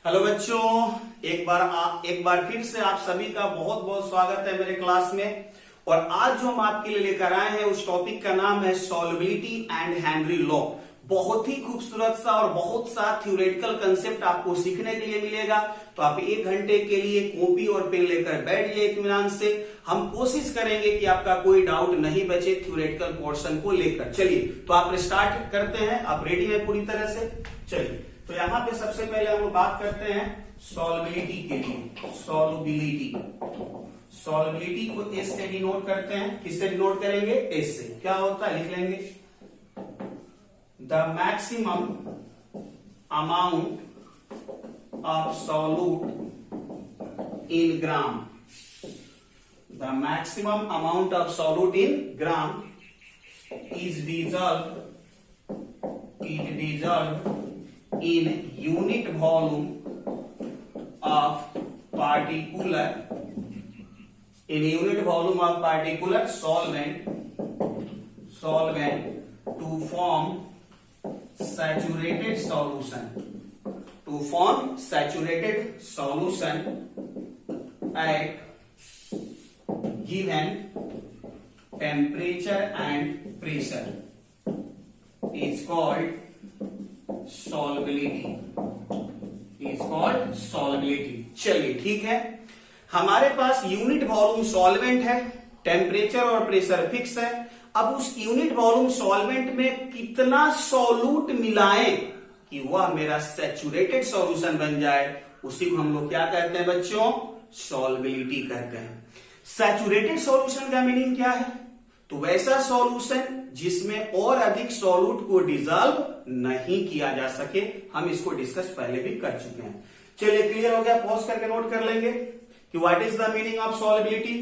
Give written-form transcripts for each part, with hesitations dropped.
Hello बच्चों, एक बार फिर से आप सभी का बहुत बहुत स्वागत है मेरे क्लास में। और आज जो हम आपके लिए लेकर आए हैं उस टॉपिक का नाम है सॉल्वेबिलिटी एंड हेनरी लॉ। बहुत ही खूबसूरत सा और बहुत सा थ्योरेटिकल कंसेप्ट आपको सीखने के लिए मिलेगा। तो आप 1 घंटे के लिए कॉपी और पेन लेकर बैठ जाइए इत्मीनान से। हम कोशिश करेंगे कि आपका कोई डाउट नहीं बचे थ्योरेटिकल पोर्शन को लेकर। चलिए तो आप स्टार्ट करते हैं। आप रेडी हैं पूरी तरह से? चलिए तो यहां पे सबसे पहले हम लोग बात करते हैं सॉल्वेबिलिटी के लिए। सॉल्वेबिलिटी को एस से डिनोट करते हैं। किससे डिनोट करेंगे? एस से। क्या होता है लिख लेंगे, the maximum amount of solute in gram. The maximum amount of solute in gram is dissolved in unit volume of particular solvent to form saturated solution at given temperature and pressure is called सॉल्वेबिलिटी। चलिए ठीक है, हमारे पास unit volume solvent है, temperature और pressure fix है। अब उस unit volume solvent में कितना सॉल्यूट मिलाएं कि वह मेरा सैचुरेटेड सॉल्यूशन बन जाए, उसी को हम लोग क्या कहते हैं बच्चों? सॉल्वेबिलिटी कहते हैं। सैचुरेटेड सॉल्यूशन का मीनिंग क्या है? तो वैसा सॉल्यूशन जिसमें और अधिक सॉल्यूट को डिजॉल्व नहीं किया जा सके। हम इसको डिस्कस पहले भी कर चुके हैं। चलिए क्लियर हो गया? पॉज करके नोट कर लेंगे कि what is the meaning of solubility.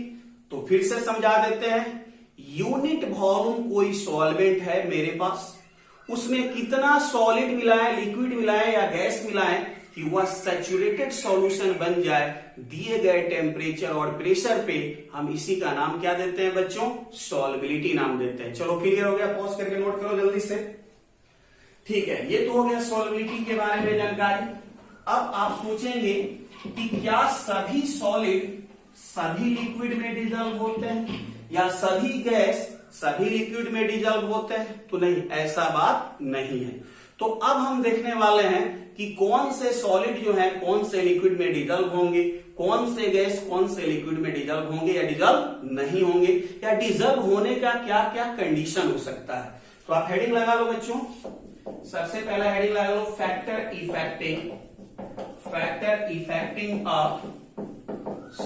तो फिर से समझा देते हैं। यूनिट वॉल्यूम कोई सॉल्वेंट है मेरे पास, उसमें कितना सॉलिड मिलाएं, लिक्विड मिलाएं या गैस मिलाएं कि वह सैचुरेटेड सॉल्यूशन बन जाए दिए गए टेम्परेचर और प्रेशर पे। हम इसी का नाम क्या देते हैं बच्चों? सॉल्वेबिलिटी नाम देते हैं। चलो क्लियर हो गया? पॉज करके नोट करो जल्दी से। ठीक है, ये तो हो गया सॉल्वेबिलिटी के बारे में जानकारी। अब आप सोचेंगे कि क्या सभी सॉलिड सभी लिक्विड में डिजॉल्व होते हैं या सभी गैस सभी लिक्विड में डिजॉल्व होते हैं? तो नहीं, ऐसा बात नहीं है। तो अब हम देखने वाले हैं कि कौन से सॉलिड जो है कौन से लिक्विड में डिजॉल्व होंगे, कौन से गैस कौन से लिक्विड में डिजॉल्व होंगे या डिजॉल्व नहीं होंगे, या डिजॉल्व होने का क्या क्या कंडीशन हो सकता है। तो आप हेडिंग लगा लो बच्चों। सबसे पहला हेडिंग लगा लो फैक्टर इफेक्टिंग ऑफ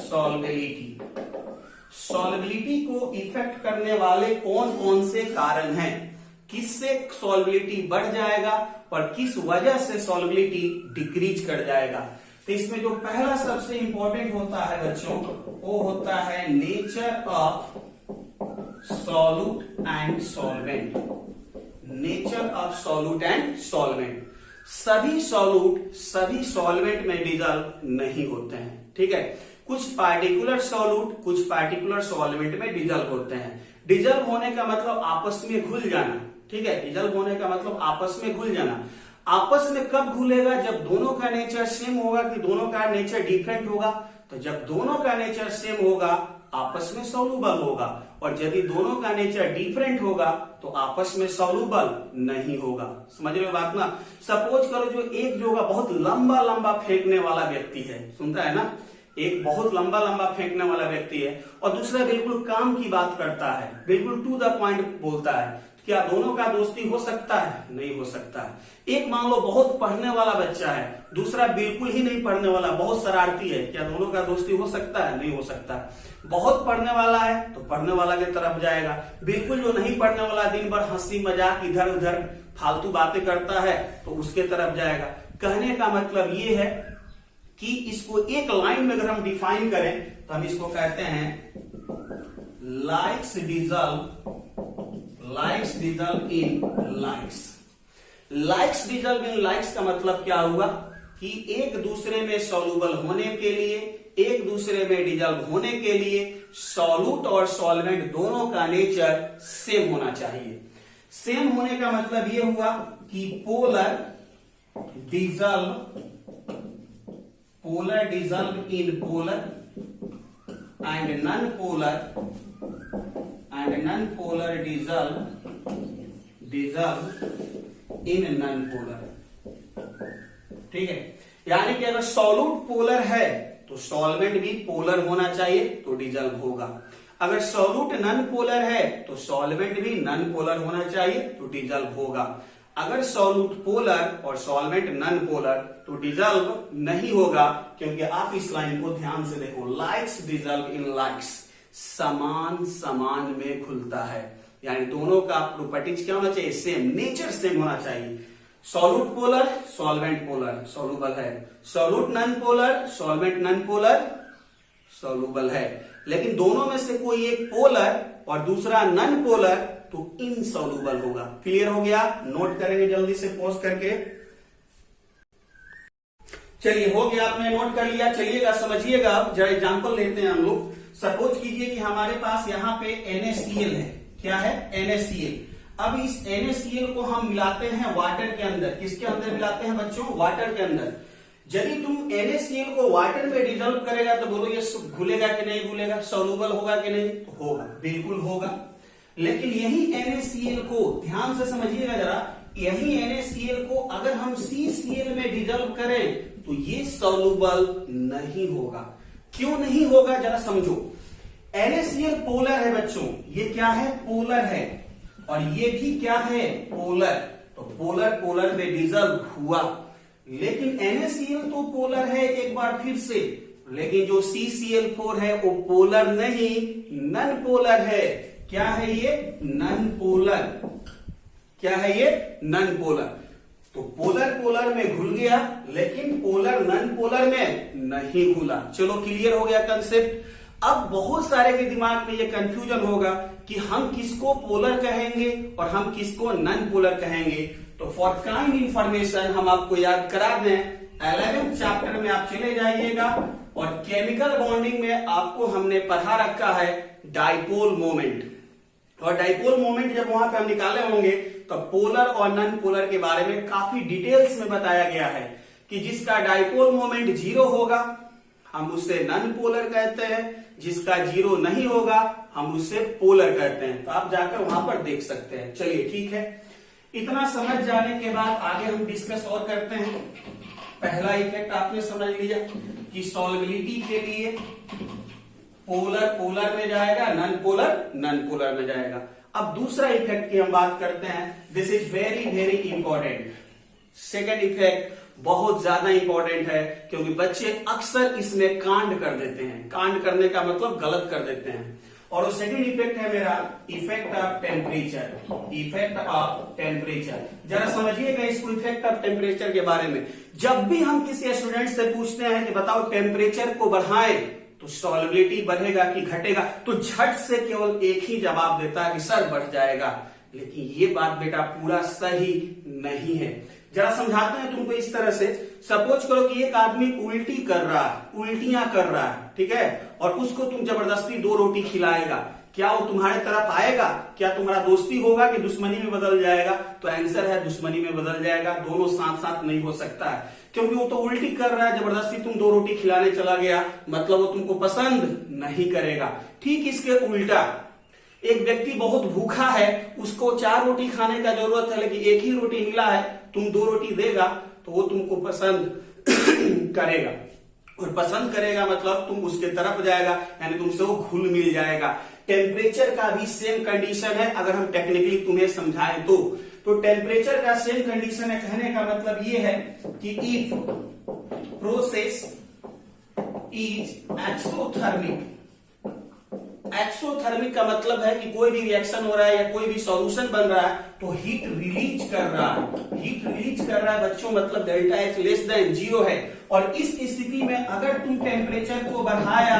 सॉल्वेबिलिटी। सॉल्वेबिलिटी को इफेक्ट करने वाले कौन कौन से कारण हैं, किससे सॉल्वेबिलिटी बढ़ जाएगा और किस वजह से सॉल्वेबिलिटी डिक्रीज कर जाएगा। तो इसमें जो पहला सबसे इंपॉर्टेंट होता है बच्चों, वो होता है nature of solute and solvent. Nature of solute and solvent. सभी सॉल्यूट सभी सॉल्वेंट में डिजॉल्व नहीं होते हैं, ठीक है। कुछ पार्टिकुलर सॉल्यूट कुछ पार्टिकुलर सॉल्वेंट में डिजॉल्व होते हैं। डिजॉल्व होने का मतलब आपस में घुल जाना, ठीक है। डिजॉल्व होने का मतलब आपस में घुल जाना। आपस में कब घुलेगा? जब दोनों का नेचर सेम होगा कि दोनों का नेचर डिफरेंट होगा। तो जब दोनों का नेचर सेम होगा आपस में सॉल्युबल होगा, और यदि दोनों का नेचर डिफरेंट होगा तो आपस में सॉल्युबल नहीं होगा। समझ रहे हो बात ना? सपोज करो जो एक जो बहुत लंबा लंबा फेंकने वाला व्यक्ति है, सुनता है ना, एक बहुत लंबा लंबा फेंकने वाला व्यक्ति है और दूसरा बिल्कुल काम की बात करता है, बिल्कुल टू द पॉइंट बोलता है। क्या दोनों का दोस्ती हो सकता है? नहीं हो सकता है। एक मान लो बहुत पढ़ने वाला बच्चा है, दूसरा बिल्कुल ही नहीं पढ़ने वाला, बहुत शरारती है, क्या दोनों का दोस्ती हो सकता है? नहीं हो सकता। बहुत पढ़ने वाला है तो पढ़ने वाला की तरफ जाएगा, बिल्कुल जो नहीं पढ़ने वाला दिन भर हंसी मजाक इधर उधर फालतू बातें करता है तो उसके तरफ जाएगा। कहने का मतलब ये है कि इसको एक लाइन में अगर हम डिफाइन करें तो हम इसको कहते हैं likes dissolve in likes. Likes dissolve in likes का मतलब क्या हुआ कि एक दूसरे में सॉल्युबल होने के लिए, एक दूसरे में डिजॉल्व होने के लिए सॉल्यूट और सॉल्वेंट दोनों का नेचर सेम होना चाहिए। सेम होने का मतलब यह हुआ कि polar dissolve polar dissolve in polar and non-polar dissolve in non-polar। ठीक है, यानी कि अगर सॉल्यूट पोलर है तो सॉल्वेंट भी पोलर होना चाहिए तो डिजल्व होगा। अगर सॉल्यूट नॉन पोलर है तो सॉल्वेंट भी नॉन पोलर होना चाहिए तो डिजल्व होगा। अगर सॉल्यूट पोलर और सॉल्वेंट नॉन पोलर तो डिजल्व नहीं होगा, क्योंकि आप इस लाइन को ध्यान से देखो, लाइक्स डिजल्व इन लाइक्स, समान समान में खुलता है, यानी दोनों का प्रॉपर्टीज क्या होना चाहिए, सेम, नेचर सेम होना चाहिए। Solute polar solvent polar soluble है, solute non polar solvent non polar soluble है, लेकिन दोनों में से कोई एक पोलर और दूसरा नॉन पोलर तो इनसॉल्युबल होगा। क्लियर हो गया? नोट करेंगे जल्दी से पॉज करके। चलिए, हो गया, आपने नोट कर लिया। चलिएगा समझिएगा, अब जरा एग्जांपल लेते हैं हम लोग। सपोज कीजिए कि हमारे पास यहाँ पे NaCl है। क्या है? NaCl। अब इस NaCl को हम मिलाते हैं वाटर के अंदर। किसके अंदर मिलाते हैं बच्चों? वाटर के अंदर। यदि तुम NaCl को वाटर में डिजोल्व करेगा तो बोलो ये घुलेगा कि नहीं घुलेगा, सॉल्युबल होगा कि नहीं? तो होगा, बिल्कुल होगा। लेकिन यही NaCl को ध्यान से समझिएगा जरा, यही NaCl को अगर हम CCl में डिजोल्व करें तो ये सॉल्युबल नहीं होगा। क्यों नहीं होगा जरा समझो। NaCl पोलर है बच्चों, ये क्या है? पोलर है, और ये भी क्या है? पोलर। तो पोलर पोलर में डिजोल्व हुआ, लेकिन NaCl तो पोलर है एक बार फिर से, लेकिन जो CCl4 है वो पोलर नहीं, नॉन पोलर है। क्या है ये? Non polar. क्या है ये? Non polar. तो पोलर पोलर में घुल गया, लेकिन पोलर नॉन पोलर में नहीं घुला। चलो, क्लियर हो गया कंसेप्ट। अब बहुत सारे के दिमाग में ये कंफ्यूजन होगा कि हम किसको पोलर कहेंगे और हम किसको नॉन पोलर कहेंगे। तो फॉर काइंड इंफॉर्मेशन हम आपको याद करा दें, 11th चैप्टर में आप चले जाइएगा और केमिकल बॉन्डिंग में आपको हमने पढ़ा रखा है डाइपोल मोमेंट। और डाइपोल मोमेंट जब वहां पे हम निकाले होंगे तो पोलर और नॉन पोलर के बारे में काफी डिटेल्स में बताया गया है कि जिसका डाइपोल मोमेंट 0 होगा हम उसे नॉन पोलर कहते हैं, जिसका 0 नहीं होगा हम उसे पोलर कहते हैं। तो आप जाकर वहां पर देख सकते हैं। चलिए, ठीक है, इतना समझ जाने के बाद आगे हम डिस्कस और करते हैं। पहला इफेक्ट आपने समझ लिया कि सॉल्युबिलिटी के लिए पोलर पोलर में जाएगा, नॉन पोलर नॉन पोलर में जाएगा। अब दूसरा इफेक्ट की हम बात करते हैं। This is very very important. Second effect बहुत ज्यादा इंपॉर्टेंट है, क्योंकि बच्चे अक्सर इसमें कांड कर देते हैं। कांड करने का मतलब गलत कर देते हैं। और वो सेकेंड इफेक्ट है मेरा effect of temperature. Effect of temperature, जरा समझिएगा इसको, इफेक्ट ऑफ टेम्परेचर के बारे में। जब भी हम किसी स्टूडेंट से पूछते हैं कि बताओ टेम्परेचर को बढ़ाएं तो सॉल्युबिलिटी बढ़ेगा कि घटेगा, तो झट से केवल एक ही जवाब देता है कि सर बढ़ जाएगा। लेकिन ये बात बेटा पूरा सही नहीं है। जरा समझाते हैं तुमको इस तरह से। सपोज करो कि एक आदमी उल्टी कर रहा है, उल्टियां कर रहा है, ठीक है, और उसको तुम जबरदस्ती 2 रोटी खिलाएगा, क्या वो तुम्हारे तरफ आएगा? क्या तुम्हारा दोस्ती होगा कि दुश्मनी में बदल जाएगा? तो आंसर है दुश्मनी में बदल जाएगा। दोनों साथ साथ नहीं हो सकता है, क्योंकि वो तो उल्टी कर रहा है, जबरदस्ती तुम 2 रोटी खिलाने चला गया, मतलब वो तुमको पसंद नहीं करेगा। ठीक इसके उल्टा, एक व्यक्ति बहुत भूखा है, उसको 4 रोटी खाने का जरूरत है, लेकिन एक ही रोटी मिला है, तुम 2 रोटी देगा तो वो तुमको पसंद करेगा। और पसंद करेगा मतलब तुम उसके तरफ जाएगा, यानी तुमसे वो घुल मिल जाएगा। टेम्परेचर का भी सेम कंडीशन है, अगर हम टेक्निकली तुम्हें समझाएं तो टेम्परेचर का सेम कंडीशन है। कहने का मतलब ये है कि if process is exothermic, exothermic का मतलब है कि कोई भी रिएक्शन हो रहा है या कोई भी सॉल्यूशन बन रहा है तो हीट रिलीज कर रहा है। हीट रिलीज कर रहा है बच्चों, मतलब डेल्टा H लेस देन 0 है। और इस स्थिति में अगर तुम टेम्परेचर को बढ़ाया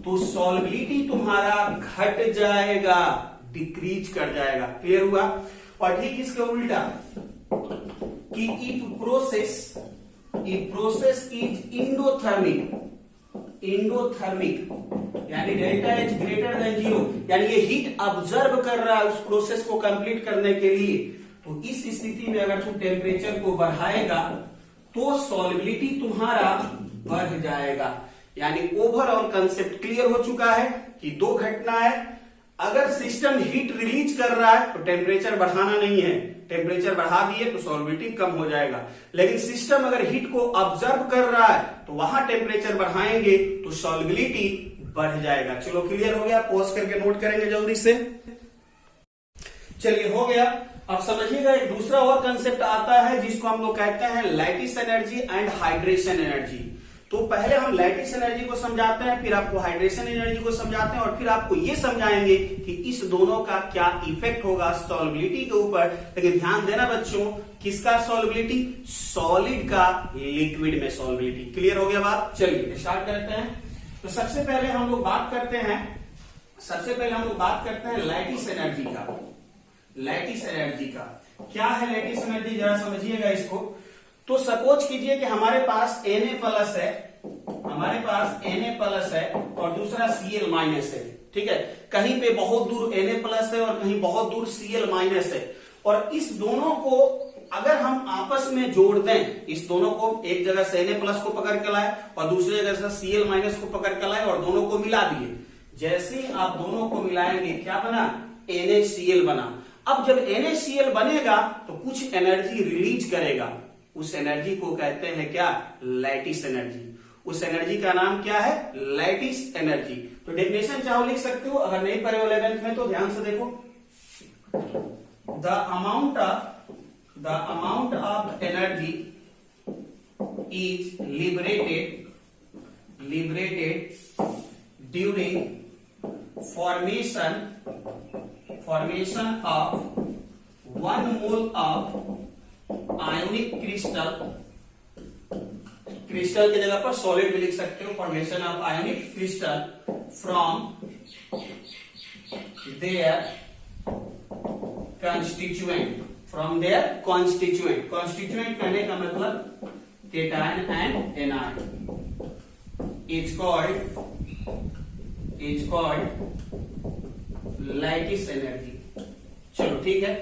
तो सॉल्युबिलिटी तुम्हारा घट जाएगा, डिक्रीज कर जाएगा। क्लियर हुआ? और ठीक इसके उल्टा कि if process is endothermic, endothermic यानी डेल्टा H ग्रेटर देन 0, यानी ये हीट ऑब्जर्व कर रहा है उस प्रोसेस को कंप्लीट करने के लिए, तो इस स्थिति में अगर तुम टेम्परेचर को बढ़ाएगा तो सॉल्युबिलिटी तुम्हारा बढ़ जाएगा। यानी ओवरऑल कंसेप्ट क्लियर हो चुका है कि दो घटना है। अगर सिस्टम हीट रिलीज कर रहा है तो टेम्परेचर बढ़ाना नहीं है, टेम्परेचर बढ़ा दिए तो सॉल्युबिलिटी कम हो जाएगा। लेकिन सिस्टम अगर हीट को ऑब्जर्व कर रहा है तो वहां टेम्परेचर बढ़ाएंगे तो सॉल्युबिलिटी बढ़ जाएगा। चलो क्लियर हो गया, पॉज करके नोट करेंगे जल्दी से। चलिए हो गया। अब समझिएगा एक दूसरा और कंसेप्ट आता है जिसको हम लोग कहते हैं lattice energy and hydration energy. तो पहले हम लैटिस एनर्जी को समझाते हैं, फिर आपको हाइड्रेशन एनर्जी को समझाते हैं और फिर आपको ये समझाएंगे कि इस दोनों का क्या इफेक्ट होगा सॉल्युबिलिटी के ऊपर। लेकिन ध्यान देना बच्चों, किसका सॉल्युबिलिटी? सॉलिड का लिक्विड में सॉल्युबिलिटी। क्लियर हो गया बात? चलिए स्टार्ट करते हैं। तो सबसे पहले हम लोग बात करते हैं लैटिस एनर्जी का। लैटिस एनर्जी का क्या है? लैटिस एनर्जी जरा समझिएगा इसको। तो सपोज कीजिए कि हमारे पास Na प्लस है और दूसरा Cl माइनस है, ठीक है। कहीं पे बहुत दूर Na प्लस है और कहीं बहुत दूर Cl माइनस है, और इस दोनों को अगर हम आपस में जोड़ दें, इस दोनों को एक जगह से Na प्लस को पकड़ के लाए और दूसरी जगह से Cl माइनस को पकड़ के लाए और दोनों को मिला दिए। जैसे ही आप दोनों को मिलाएंगे क्या बना? NaCl बना। अब जब NaCl बनेगा तो कुछ एनर्जी रिलीज करेगा, उस एनर्जी को कहते हैं क्या? Lattice energy. उस एनर्जी का नाम क्या है? Lattice energy. तो डेफिनेशन चाहो लिख सकते हो, अगर नहीं पढ़े हो 11th में तो ध्यान से देखो। The amount of energy is liberated during formation of 1 mole of ionic crystal की जगह पर सॉलिड भी लिख सकते हो, formation of ionic crystal from their constituent. Constituent कहने का मतलब cation and anion. Is called lattice energy. चलो ठीक है।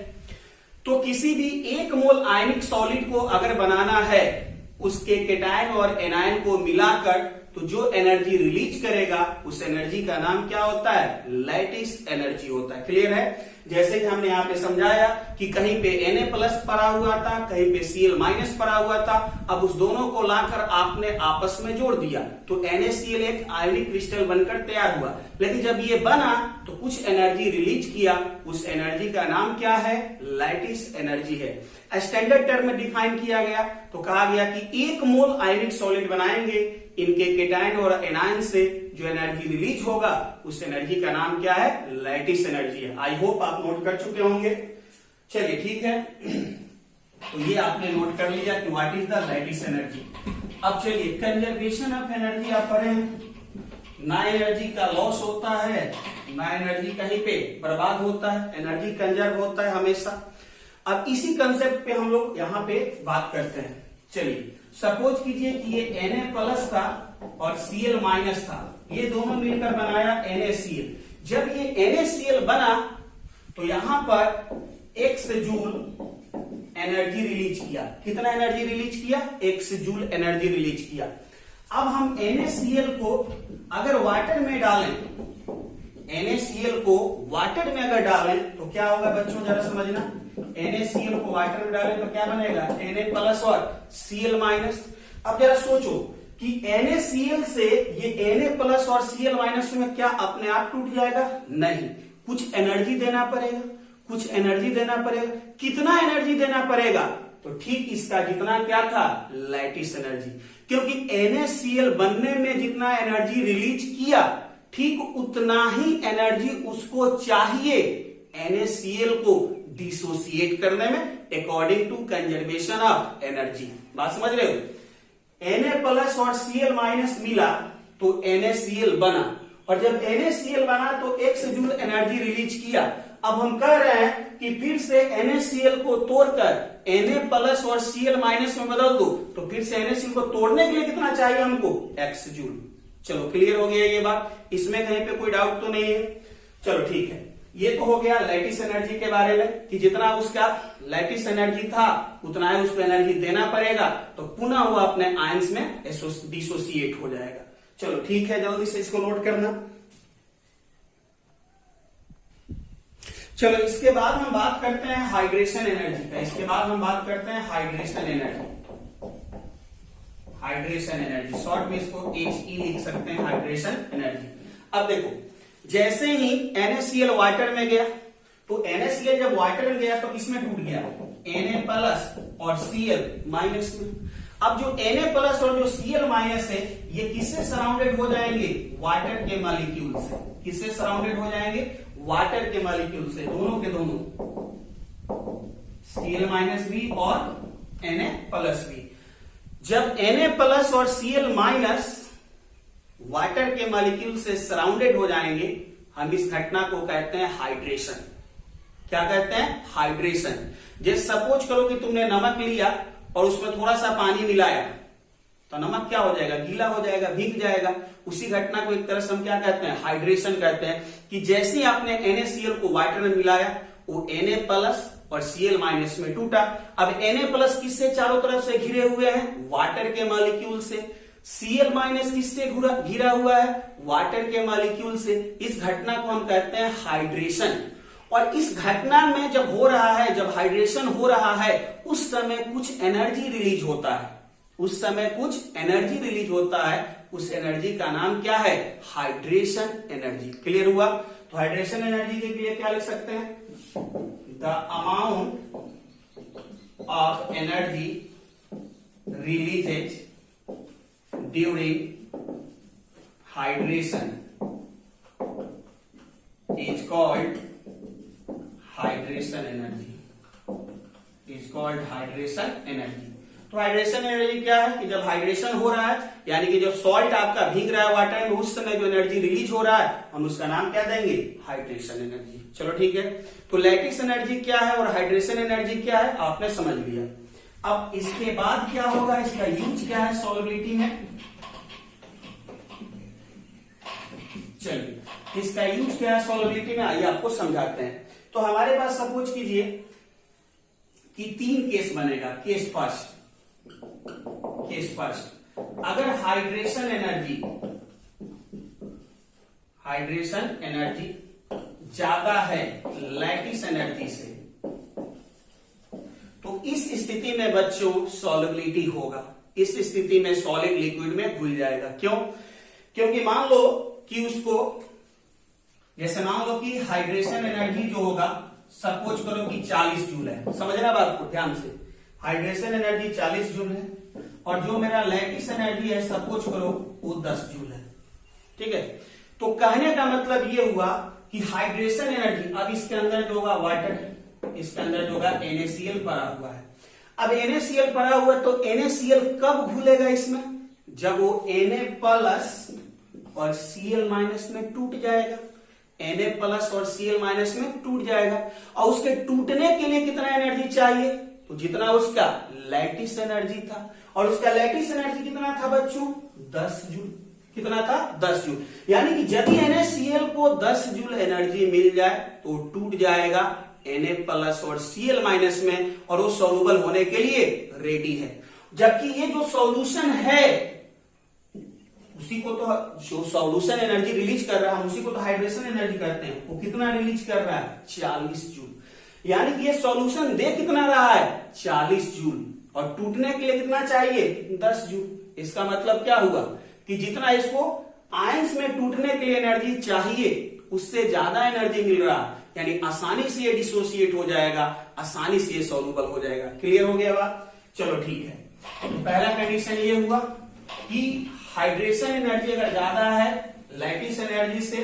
तो किसी भी एक मोल आयनिक सॉलिड को अगर बनाना है, उसके केटायन और एनायन को मिलाकर, तो जो एनर्जी रिलीज करेगा उस एनर्जी का नाम क्या होता है? लैटिस एनर्जी होता है। क्लियर है? जैसे कि हमने यहाँ पे समझाया कि कहीं पे Na प्लस पड़ा हुआ था, कहीं पे Cl माइनस पड़ा हुआ था। अब उस दोनों को लाकर आपने आपस में जोड़ दिया तो NaCl एक आयोनिक क्रिस्टल बनकर तैयार हुआ। लेकिन जब ये बना तो कुछ एनर्जी रिलीज किया, उस एनर्जी का नाम क्या है? लैटिस एनर्जी है। स्टैंडर्ड टर्म में डिफाइन किया गया तो कहा गया कि एक मोल आयोनिक सॉलिड बनाएंगे, इनके केटायन और एनायन से जो एनर्जी रिलीज होगा उस एनर्जी का नाम क्या है? लैटिस एनर्जी है। आई होप आप नोट कर चुके होंगे। चलिए ठीक है, तो ये आपने नोट कर लिया कि what is the lattice energy. अब चलिए कंजर्वेशन ऑफ एनर्जी आप पढ़ें। ना एनर्जी का लॉस होता है, ना एनर्जी कहीं पे बर्बाद होता है, एनर्जी कंजर्व होता है हमेशा। अब इसी कंसेप्ट पे हम लोग यहाँ पे बात करते हैं। चलिए सपोज कीजिए कि ये Na प्लस था और Cl माइनस था, ये दोनों मिलकर बनाया NaCl। जब ये NaCl बना तो यहां पर x जूल एनर्जी रिलीज किया। कितना एनर्जी रिलीज किया? x जूल एनर्जी रिलीज किया। अब हम NaCl को अगर वाटर में डालें, NaCl को वाटर में अगर डालें तो क्या होगा बच्चों, जरा समझना। NaCl को वाटर में डालें तो क्या बनेगा? Na प्लस और Cl माइनस। अब जरा सोचो कि NaCl से ये Na प्लस और Cl माइनस में क्या अपने आप टूट जाएगा? नहीं, कुछ एनर्जी देना पड़ेगा, कुछ एनर्जी देना पड़ेगा। कितना एनर्जी देना पड़ेगा? तो ठीक इसका जितना क्या था? Lattice energy. क्योंकि NaCl बनने में जितना एनर्जी रिलीज किया, ठीक उतना ही एनर्जी उसको चाहिए NaCl को डिसोसिएट करने में, according to conservation of energy. बात समझ रहे हो? Na प्लस और Cl माइनस मिला तो NaCl बना, और जब NaCl बना तो x जूल एनर्जी रिलीज किया। अब हम कह रहे हैं कि फिर से NaCl को तोड़कर Na प्लस और Cl माइनस में बदल दो, तो फिर से NaCl को तोड़ने के लिए कितना चाहिए हमको? x joule. चलो क्लियर हो गया ये बात, इसमें कहीं पे कोई डाउट तो नहीं है। चलो ठीक है। ये तो हो गया लैटिस एनर्जी के बारे में कि जितना उसका लैटिस एनर्जी था उतना ही उसको एनर्जी देना पड़ेगा, तो पुनः वो अपने आयंस में डिसोसिएट हो जाएगा। चलो ठीक है, जल्दी से इसको नोट करना। चलो इसके बाद हम बात करते हैं हाइड्रेशन एनर्जी का। इसके बाद हम बात करते हैं hydration energy. Hydration energy short में इसको HE लिख सकते हैं, हाइड्रेशन एनर्जी। अब देखो, जैसे ही NaCl वाटर में गया, तो NaCl जब वाटर में गया तो किसमें टूट गया? Na प्लस और Cl माइनस में। अब जो Na प्लस और जो Cl माइनस है, ये किससे सराउंडेड हो जाएंगे? वाटर के मॉलिक्यूल से। किससे सराउंडेड हो जाएंगे? वाटर के मॉलिक्यूल से, दोनों के दोनों, Cl माइनस भी और Na प्लस भी। जब Na प्लस और Cl माइनस वाटर के मॉलिक्यूल से सराउंडेड हो जाएंगे, हम इस घटना को कहते हैं हाइड्रेशन। क्या कहते हैं? हाइड्रेशन। जैसे सपोज करो कि तुमने नमक लिया और उसमें थोड़ा सा पानी मिलाया, तो नमक क्या हो जाएगा? गीला हो जाएगा, भीग जाएगा। उसी घटना को एक तरह से हम क्या कहते हैं? हाइड्रेशन कहते हैं। कि जैसे ही आपने NaCl को वाटर में मिलाया, वो Na प्लस और Cl माइनस में टूटा। अब Na प्लस किससे चारों तरफ से घिरे हुए हैं? वाटर के मॉलिक्यूल से। Cl माइनस किससे घिरा हुआ है? वाटर के मॉलिक्यूल से। इस घटना को हम कहते हैं हाइड्रेशन। और इस घटना में जब हो रहा है, जब हाइड्रेशन हो रहा है, उस समय कुछ एनर्जी रिलीज होता है। उस समय कुछ एनर्जी रिलीज होता है। उस एनर्जी का नाम क्या है? Hydration energy. क्लियर हुआ? तो हाइड्रेशन एनर्जी के लिए क्या लिख सकते हैं? The amount of energy releases during hydration is called hydration energy. Is called hydration energy. तो हाइड्रेशन एनर्जी क्या है? कि जब हाइड्रेशन हो रहा है, यानी कि जब सॉल्ट आपका भीग रहा है वाटर में, उस समय जो एनर्जी रिलीज हो रहा है, हम उसका नाम क्या देंगे? Hydration energy. चलो ठीक है। तो लैटिस एनर्जी क्या है और हाइड्रेशन एनर्जी क्या है, आपने समझ लिया। अब इसके बाद क्या होगा? इसका यूज क्या है सॉल्युबिलिटी में? चलिए, इसका यूज क्या है सॉल्युबिलिटी में, आइए आपको समझाते हैं। तो हमारे पास सपोज कीजिए कि 3 केस बनेगा। केस फर्स्ट, अगर हाइड्रेशन एनर्जी ज्यादा है लैटिस एनर्जी से, तो इस स्थिति में बच्चों सॉल्युबिलिटी होगा। इस स्थिति में सॉलिड लिक्विड में घुल जाएगा। क्यों? क्योंकि मान लो कि उसको, जैसे मान लो कि हाइड्रेशन एनर्जी जो होगा, सपोज करो कि 40 जूल है। समझना बात को ध्यान से। हाइड्रेशन एनर्जी 40 जूल है और जो मेरा लैटिस एनर्जी है सपोज करो वो 10 जूल है। ठीक है। तो कहने का मतलब ये हुआ कि हाइड्रेशन एनर्जी, अब इसके अंदर जो होगा वाटर, इसके अंदर जो होगा NaCl पड़ा हुआ है। अब NaCl पड़ा हुआ है, तो NaCl कब घुलेगा इसमें? जब वो Na प्लस और Cl माइनस में टूट जाएगा। Na प्लस और Cl माइनस में टूट जाएगा। और उसके टूटने के लिए कितना एनर्जी चाहिए? तो जितना उसका लैटिस एनर्जी था। और उसका लैटिस एनर्जी कितना था बच्चों? 10 जूल। कितना था? 10 जूल। यानी कि यदि NaCl को 10 जूल एनर्जी मिल जाए तो टूट जाएगा Na प्लस और Cl माइनस में, और वो सॉल्युबल होने के लिए रेडी है। जबकि ये जो सॉल्यूशन है, उसी को तो, जो सॉल्यूशन एनर्जी रिलीज कर रहा है, हम उसी को तो हाइड्रेशन एनर्जी कहते हैं। वो कितना रिलीज कर रहा है? 40 जूल। यानी कि ये सॉल्यूशन दे कितना रहा है? 40 जूल। और टूटने के लिए कितना चाहिए? 10 जूल। इसका मतलब क्या हुआ कि जितना इसको आयंस में टूटने के लिए एनर्जी चाहिए, उससे ज्यादा एनर्जी मिल रहा है। यानी आसानी से ये डिसोसिएट हो जाएगा, आसानी से ये सॉल्युबल हो जाएगा। क्लियर हो गया बात? चलो ठीक है। तो पहला कंडीशन ये हुआ कि हाइड्रेशन एनर्जी अगर ज्यादा है लैटिस एनर्जी से,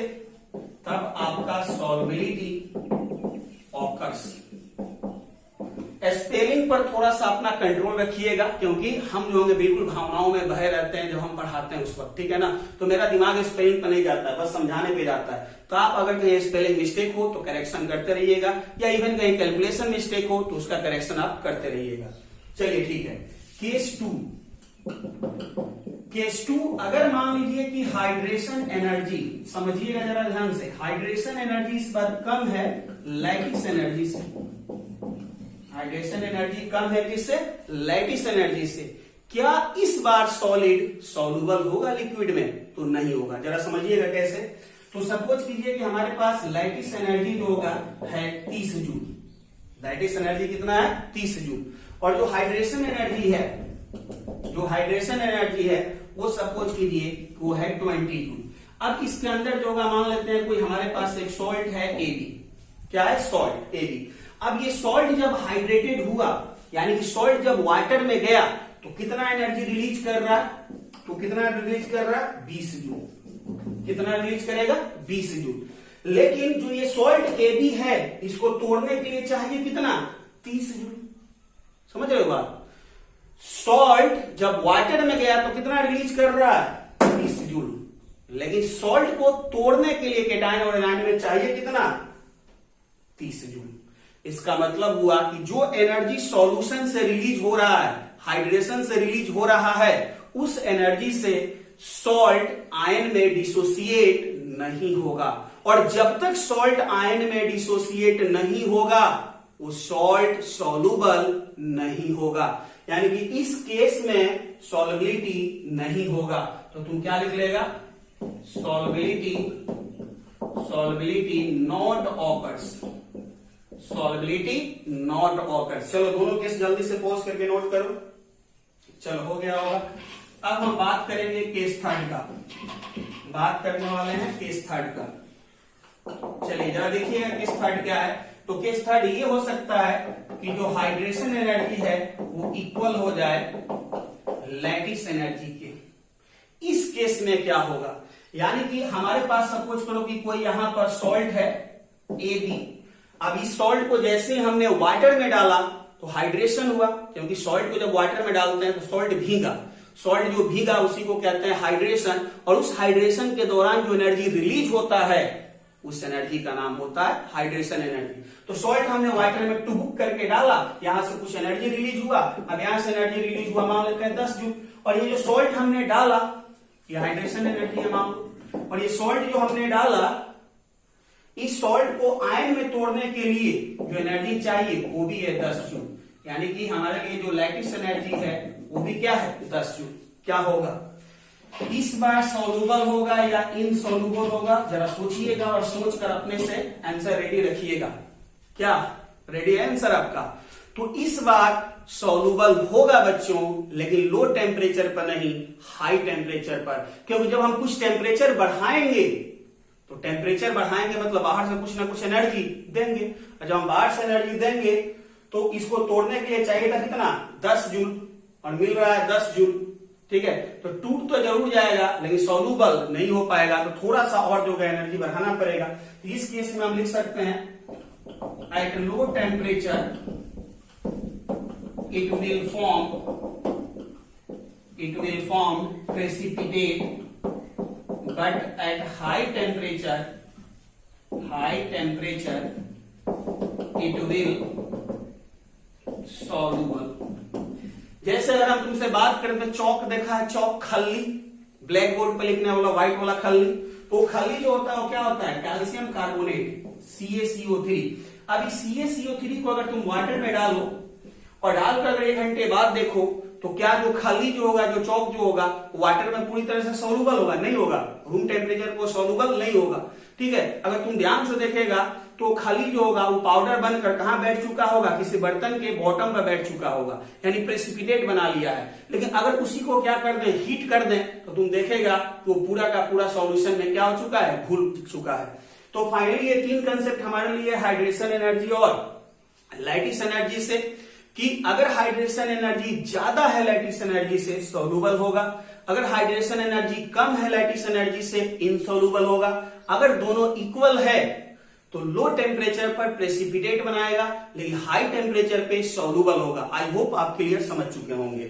तब आपका सॉल्युबिलिटी ऑकर्स। स्पेलिंग पर थोड़ा सा अपना कंट्रोल रखिएगा, क्योंकि हम जो होंगे बिल्कुल भावनाओं में बहे रहते हैं जब हम पढ़ाते हैं उस वक्त। ठीक है ना? तो मेरा दिमाग स्पेलिंग पर नहीं जाता है, बस समझाने पे जाता है। तो आप अगर कहीं स्पेलिंग मिस्टेक हो तो करेक्शन करते रहिएगा, या इवन कहीं कैलकुलेशन मिस्टेक हो तो उसका करेक्शन आप करते रहिएगा। चलिए ठीक है। केस 2, केस 2, अगर मान लीजिए कि हाइड्रेशन एनर्जी, समझिएगा जरा ध्यान से, हाइड्रेशन एनर्जी इस बार कम है लैटिस एनर्जी से। हाइड्रेशन एनर्जी कम है किससे? लैटिस एनर्जी से। क्या इस बार सॉलिड सॉल्युबल होगा लिक्विड में? तो नहीं होगा। जरा समझिएगा कैसे। तो सपोज कीजिए कि हमारे पास लैटिस एनर्जी जो होगा है 30 जूल। लैटिस एनर्जी कितना है? 30 जूल। और जो हाइड्रेशन एनर्जी है, जो हाइड्रेशन एनर्जी है वो सपोज कीजिए वो है 20 जूल। अब इसके अंदर जो होगा, मान लेते हैं कोई हमारे पास एक सॉल्ट है AB। क्या है? Salt AB। अब ये सॉल्ट जब हाइड्रेटेड हुआ, यानी कि सॉल्ट जब वाटर में गया तो कितना एनर्जी रिलीज कर रहा है? तो कितना रिलीज कर रहा है? 20 जूल। कितना रिलीज करेगा? 20 जूल। लेकिन जो ये सॉल्ट AB है, इसको तोड़ने के लिए चाहिए कितना? 30 जूल। समझ रहे हो बात? सॉल्ट जब वाटर में गया तो कितना रिलीज कर रहा है? 20 जूल। लेकिन सॉल्ट को तोड़ने के लिए केटायन और एनायन में चाहिए कितना? 30 जूल। इसका मतलब हुआ कि जो एनर्जी सॉल्यूशन से रिलीज हो रहा है, हाइड्रेशन से रिलीज हो रहा है, उस एनर्जी से सॉल्ट आयन में डिसोसिएट नहीं होगा। और जब तक सॉल्ट आयन में डिसोसिएट नहीं होगा वो सॉल्ट सॉल्युबल नहीं होगा। यानी कि इस केस में सॉल्युबिलिटी नहीं होगा। तो तुम क्या लिख लेगा? Solubility not occurs. Solubility not occurs. चलो दोनों केस जल्दी से पॉज करके नोट करो। चलो हो गया होगा। अब हम बात करेंगे केस थर्ड का। बात करने वाले हैं केस थर्ड का। चलिए जरा देखिएगा केस थर्ड क्या है। तो केस थर्ड ये हो सकता है कि जो हाइड्रेशन एनर्जी है वो इक्वल हो जाए लैटिस एनर्जी के। इस केस में क्या होगा? यानी कि हमारे पास सपोज करो कि कोई यहां पर सॉल्ट है AB। अब इस सॉल्ट को जैसे हमने वाटर में डाला तो हाइड्रेशन हुआ, क्योंकि सॉल्ट को जब वाटर में डालते हैं तो सॉल्ट भीगा। सॉल्ट जो भीगा उसी को कहते हैं हाइड्रेशन। और उस हाइड्रेशन के दौरान जो एनर्जी रिलीज होता है उस एनर्जी का नाम होता है हाइड्रेशन एनर्जी। तो सॉल्ट हमने वाटर में टुबुक करके डाला, यहां से कुछ एनर्जी रिलीज हुआ। अब यहां से एनर्जी रिलीज हुआ मान लेते हैं 10 जूल। और ये जो सॉल्ट हमने डाला ये हाइड्रेशन एनर्जी है मान लो। और ये सॉल्ट जो हमने डाला, इस सॉल्ट को आयन में तोड़ने के लिए जो एनर्जी चाहिए वो भी है 10 जूल। यानी कि हमारे लिए जो लैटिस एनर्जी है वो भी क्या है? 10 जूल। क्या होगा? इस बार सॉल्युबल होगा या इनसॉल्युबल होगा? जरा सोचिएगा और सोचकर अपने से आंसर रेडी रखिएगा। क्या रेडी है आंसर आपका? तो इस बार सॉल्युबल होगा बच्चों, लेकिन लो टेम्परेचर पर नहीं, हाई टेम्परेचर पर। क्योंकि जब हम कुछ टेम्परेचर बढ़ाएंगे तो टेम्परेचर बढ़ाएंगे मतलब बाहर से कुछ ना कुछ एनर्जी देंगे। और जब हम बाहर से एनर्जी देंगे तो इसको तोड़ने के लिए चाहिए था कितना? 10 जूल। और मिल रहा है 10 जूल। ठीक है, तो टूट तो जरूर जाएगा लेकिन सॉल्युबल नहीं हो पाएगा। तो थोड़ा सा और जो है एनर्जी बढ़ाना पड़ेगा। तो इस केस में हम लिख सकते हैं at low temperature it will form precipitate, but at high temperature it will soluble। जैसे अगर हम तुमसे बात करें तो चौक देखा है, चौक खल्ली, ब्लैक बोर्ड पे लिखने वाला व्हाइट वाला खल्ली। तो खल्ली जो होता है वो क्या होता है? Calcium carbonate CaCO3। अब इस CaCO3 को अगर तुम वाटर में डालो और डालकर अगर 1 घंटे बाद देखो तो क्या जो खल्ली जो होगा, जो चौक जो होगा, वाटर में पूरी तरह से सॉल्युबल होगा? नहीं होगा। रूम टेम्परेचर को सॉल्युबल नहीं होगा। ठीक है, अगर तुम ध्यान से देखेगा तो खली जो होगा वो पाउडर बनकर कहां बैठ चुका होगा? किसी बर्तन के बॉटम पर बैठ चुका होगा, यानी प्रेसिपिटेट बना लिया है। लेकिन अगर उसी को क्या कर दें? हीट कर दें तो तुम देखेगा तो पूरा का पूरा सॉल्यूशन में क्या हो चुका है? घुल चुका है। तो फाइनली ये 3 कंसेप्ट हमारे लिए हाइड्रेशन एनर्जी और लैटिस एनर्जी से, कि अगर हाइड्रेशन एनर्जी ज्यादा है लैटिस एनर्जी से सॉल्युबल होगा, अगर हाइड्रेशन एनर्जी कम है लैटिस एनर्जी से इनसॉल्युबल होगा, अगर दोनों इक्वल है तो लो टेम्परेचर पर प्रेसिपिटेट बनाएगा लेकिन हाई टेम्परेचर पे सॉल्युबल होगा। आई होप आप क्लियर समझ चुके होंगे।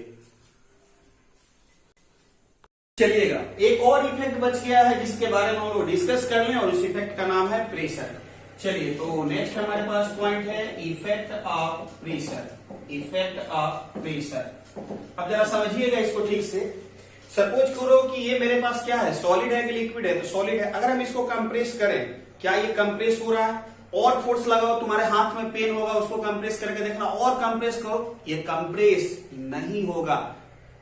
चलिएगा एक और इफेक्ट बच गया है जिसके बारे में हम लोग डिस्कस कर लें, और इस इफेक्ट का नाम है प्रेशर। चलिए तो नेक्स्ट हमारे पास पॉइंट है effect of pressure. Effect of pressure. अब जरा समझिएगा इसको ठीक से। सपोज करो कि ये मेरे पास क्या है, सॉलिड है कि लिक्विड है, तो सॉलिड है। अगर हम इसको कंप्रेस करें, क्या ये कंप्रेस हो रहा है? और फोर्स लगाओ, तुम्हारे हाथ में पेन होगा, उसको कंप्रेस करके देखना, और कंप्रेस करो, ये कंप्रेस नहीं होगा।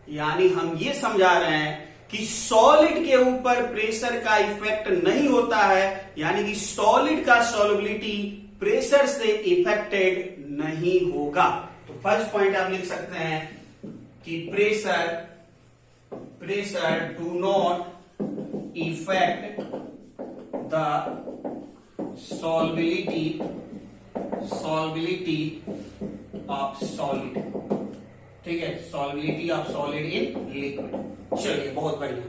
यानी हम ये समझा रहे हैं कि सॉलिड के ऊपर प्रेशर का इफेक्ट नहीं होता है, यानी कि सॉलिड का सॉल्युबिलिटी प्रेशर से इफेक्टेड नहीं होगा। तो फर्स्ट पॉइंट आप लिख सकते हैं कि pressure do not effect the solubility of solid, ठीक है, solubility of solid in liquid। चलिए बहुत बढ़िया।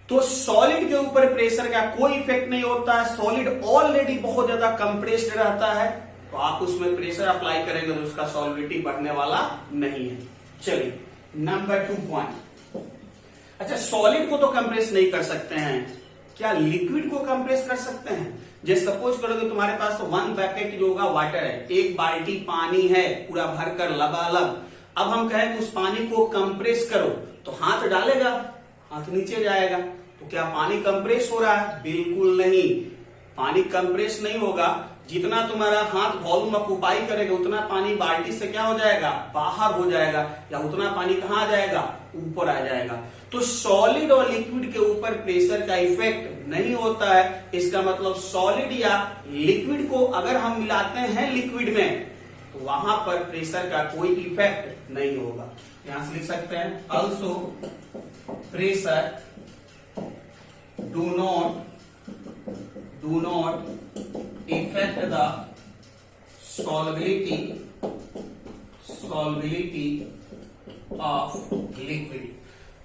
तो सॉलिड के ऊपर प्रेशर का कोई इफेक्ट नहीं होता है, सॉलिड ऑलरेडी बहुत ज्यादा कंप्रेस्ड रहता है, तो आप उसमें प्रेशर अप्लाई करेंगे तो उसका सॉल्युबिलिटी बढ़ने वाला नहीं है। चलिए नंबर 2 पॉइंट। अच्छा, सॉलिड को तो कंप्रेस नहीं कर सकते हैं, क्या लिक्विड को कंप्रेस कर सकते हैं? जैसे सपोज करो कि तुम्हारे पास 1 बकेट जो होगा वाटर है, एक बाल्टी पानी है पूरा भरकर लबालब। अब हम कहें कि उस पानी को कंप्रेस करो, तो हाथ डालेगा, हाथ नीचे जाएगा, तो क्या पानी कंप्रेस हो रहा है? बिल्कुल नहीं, पानी कंप्रेस नहीं होगा। जितना तुम्हारा हाथ वॉल्यूम ऑक्यूपाई करेगा उतना पानी बाल्टी से क्या हो जाएगा, बाहर हो जाएगा, या उतना पानी कहां आ जाएगा, ऊपर आ जाएगा। तो सॉलिड और लिक्विड के ऊपर प्रेशर का इफेक्ट नहीं होता है। इसका मतलब सॉलिड या लिक्विड को अगर हम मिलाते हैं लिक्विड में, तो वहां पर प्रेशर का कोई इफेक्ट नहीं होगा। यहां से लिख सकते हैं also pressure do not effect the solubility of liquid.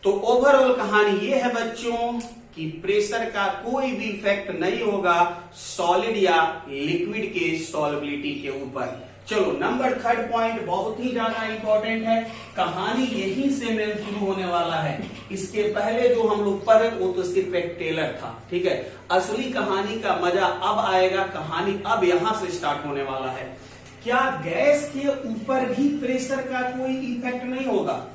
तो ओवरऑल कहानी ये है बच्चों कि प्रेशर का कोई भी इफेक्ट नहीं होगा सॉलिड या लिक्विड के सॉल्युबिलिटी के ऊपर। चलो नंबर 3 पॉइंट बहुत ही ज्यादा इंपॉर्टेंट है, कहानी यहीं से मेन शुरू होने वाला है। इसके पहले जो हम लोग पढ़े वो तो सिर्फ एक टेलर था, ठीक है। असली कहानी का मजा अब आएगा, कहानी अब यहां से स्टार्ट होने वाला है। क्या गैस के ऊपर भी प्रेशर का कोई इफेक्ट नहीं होगा?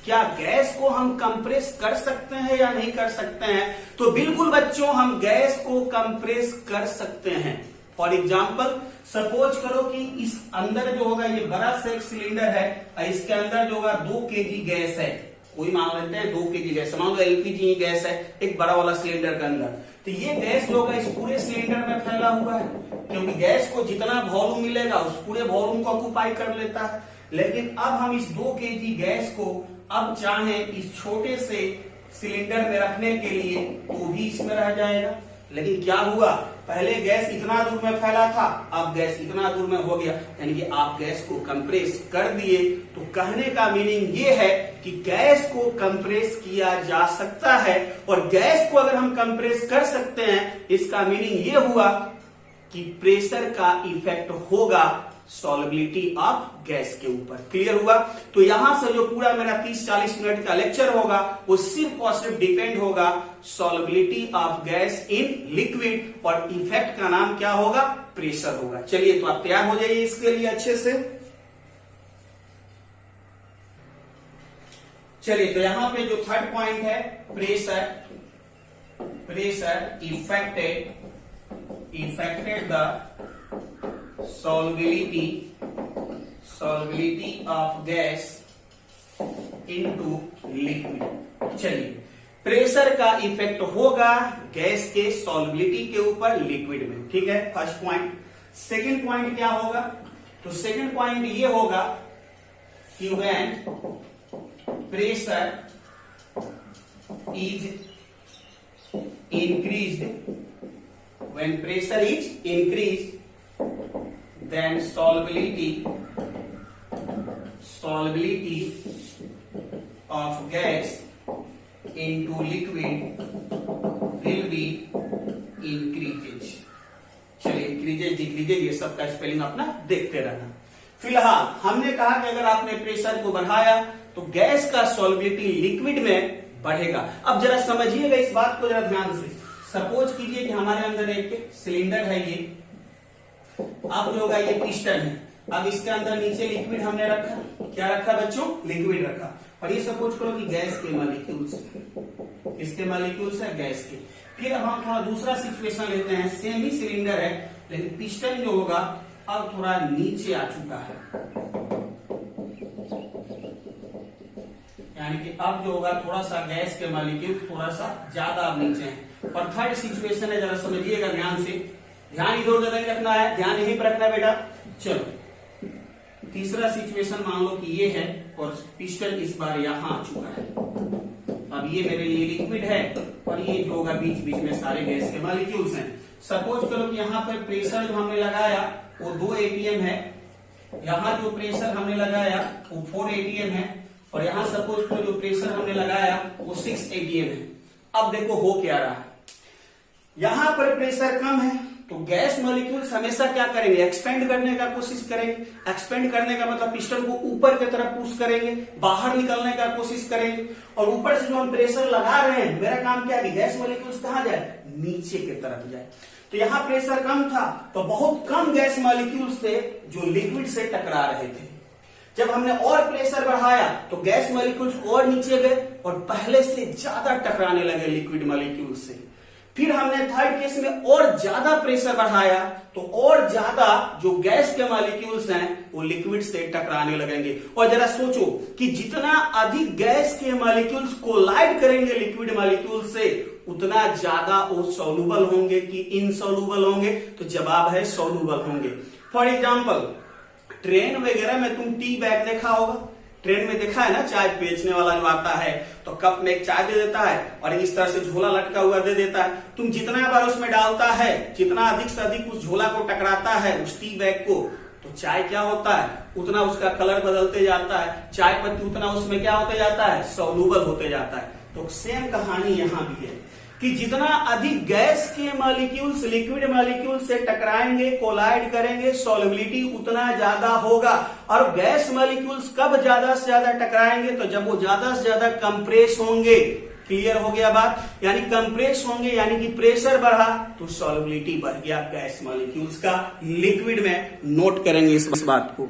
क्या गैस को हम कंप्रेस कर सकते हैं या नहीं कर सकते हैं? तो बिल्कुल बच्चों, हम गैस को कंप्रेस कर सकते हैं। फॉर एग्जाम्पल सपोज करो कि इस अंदर जो होगा ये बड़ा सा एक सिलेंडर है, और इसके अंदर जो होगा 2 kg गैस है, कोई मान लेते हैं 2 kg गैस, मान लो एलपीजी गैस है एक बड़ा वाला सिलेंडर के अंदर। तो ये गैस जो होगा इस पूरे सिलेंडर में फैला हुआ है, क्योंकि गैस को जितना वॉल्यूम मिलेगा उस पूरे वॉल्यूम को ऑक्यूपाई कर लेता है। लेकिन अब हम इस 2 kg गैस को अब चाहे इस छोटे से सिलेंडर में रखने के लिए तो भी इसमें रह जाएगा। लेकिन क्या हुआ, पहले गैस इतना दूर में फैला था, अब गैस इतना दूर में हो गया, यानी कि आप गैस को कंप्रेस कर दिए। तो कहने का मीनिंग ये है कि गैस को कंप्रेस किया जा सकता है, और गैस को अगर हम कंप्रेस कर सकते हैं इसका मीनिंग ये हुआ कि प्रेशर का इफेक्ट होगा सॉल्युबिलिटी ऑफ गैस के ऊपर। क्लियर हुआ? तो यहां से जो पूरा मेरा 30-40 मिनट का लेक्चर होगा वो सिर्फ और सिर्फ डिपेंड होगा solubility of gas in liquid, और इफेक्ट का नाम क्या होगा, प्रेशर होगा। चलिए तो आप तैयार हो जाइए इसके लिए अच्छे से। चलिए तो यहां पे जो 3rd पॉइंट है, pressure affected the solubility of gas into liquid। चलिए प्रेशर का इफेक्ट होगा गैस के सॉल्युबिलिटी के ऊपर लिक्विड में, ठीक है, फर्स्ट पॉइंट। सेकंड पॉइंट क्या होगा, तो सेकंड पॉइंट ये होगा कि when pressure is increased, then solubility of gas into liquid will be increases। चलिए इंक्रीजेज डिक्रीजेज ये सब का स्पेलिंग अपना देखते रहना। फिलहाल हमने कहा कि अगर आपने प्रेशर को बढ़ाया तो गैस का सॉल्युबिलिटी लिक्विड में बढ़ेगा। अब जरा समझिएगा इस बात को जरा ध्यान से। सपोज कीजिए कि हमारे अंदर एक सिलेंडर है, ये अब जो होगा ये पिस्टन है, अब इसके अंदर नीचे लिक्विड हमने रखा, क्या रखा बच्चों? लिक्विड रखा। और ये सपोज करो कि गैस के मॉलिक्यूल्स, किसके मॉलिक्यूल्स है? गैस के। फिर अब हम थोड़ा दूसरा सिचुएशन लेते हैं, सेम ही सिलेंडर है लेकिन पिस्टन जो होगा अब थोड़ा नीचे आ चुका है, यानी कि अब जो होगा थोड़ा सा गैस के मॉलिक्यूल थोड़ा सा ज्यादा अब नीचे है। और थर्ड सिचुएशन है, जरा समझिएगा ध्यान से, ध्यान इधर उधर नहीं रखना है, ध्यान यहीं पर रखना है बेटा। चलो तीसरा सिचुएशन मान लो कि ये है और पिस्टन इस बार यहां आ चुका है। अब ये मेरे लिए लिक्विड है और ये जो होगा बीच बीच में सारे गैस के मॉलिक्यूल्स हैं। सपोज करो कि यहाँ पर प्रेशर जो हमने लगाया वो 2 atm है, यहाँ जो प्रेशर हमने लगाया वो 4 atm है, और यहाँ सपोज करो जो प्रेशर हमने लगाया वो 6 atm है। अब देखो हो क्या रहा है, यहां पर प्रेशर कम है तो गैस मॉलिक्यूल्स हमेशा क्या करेंगे? एक्सपेंड करने का कोशिश करेंगे। एक्सपेंड करने का मतलब पिस्टन को ऊपर की तरफ पुश करेंगे, बाहर निकलने का कोशिश करेंगे। और ऊपर से जो हम प्रेशर लगा रहे हैं, मेरा काम क्या है कि गैस मॉलिक्यूल्स कहां जाए? नीचे की तरफ जाए। तो यहां प्रेशर कम था तो बहुत कम गैस मॉलिक्यूल्स थे जो लिक्विड से टकरा रहे थे। जब हमने और प्रेशर बढ़ाया तो गैस मॉलिक्यूल्स और नीचे गए और पहले से ज्यादा टकराने लगे लिक्विड मॉलिक्यूल्स से। फिर हमने थर्ड केस में और ज्यादा प्रेशर बढ़ाया तो और ज्यादा जो गैस के मॉलिक्यूल्स हैं वो लिक्विड से टकराने लगेंगे। और जरा सोचो कि जितना अधिक गैस के मॉलिक्यूल्स कोलाइड करेंगे लिक्विड मॉलिक्यूल से उतना ज्यादा वो सॉल्युबल होंगे कि इनसॉल्युबल होंगे? तो जवाब है सॉल्युबल होंगे। फॉर एग्जाम्पल ट्रेन वगैरह में तुम टी बैग देखा होगा, ट्रेन में देखा है ना, चाय बेचने वाला जो आता है तो कप में एक चाय दे देता है और इस तरह से झोला लटका हुआ दे देता है। तुम जितना बार उसमें डालता है, जितना अधिक से अधिक उस झोला को टकराता है उस टी बैग को, तो चाय क्या होता है? उतना उसका कलर बदलते जाता है, चाय पत्ती उतना उसमें क्या होते जाता है? सॉल्युबल होते जाता है। तो सेम कहानी यहां भी है कि जितना अधिक गैस के मॉलिक्यूल्स लिक्विड मॉलिक्यूल से टकराएंगे, कोलाइड करेंगे, सॉल्युबिलिटी उतना ज्यादा होगा। और गैस मॉलिक्यूल्स कब ज्यादा से ज्यादा टकराएंगे? तो जब वो ज्यादा से ज्यादा कंप्रेस होंगे। क्लियर हो गया बात? यानी कंप्रेस होंगे यानी कि प्रेशर बढ़ा तो सॉल्युबिलिटी बढ़ गया गैस मॉलिक्यूल्स का लिक्विड में। नोट करेंगे इस बात को।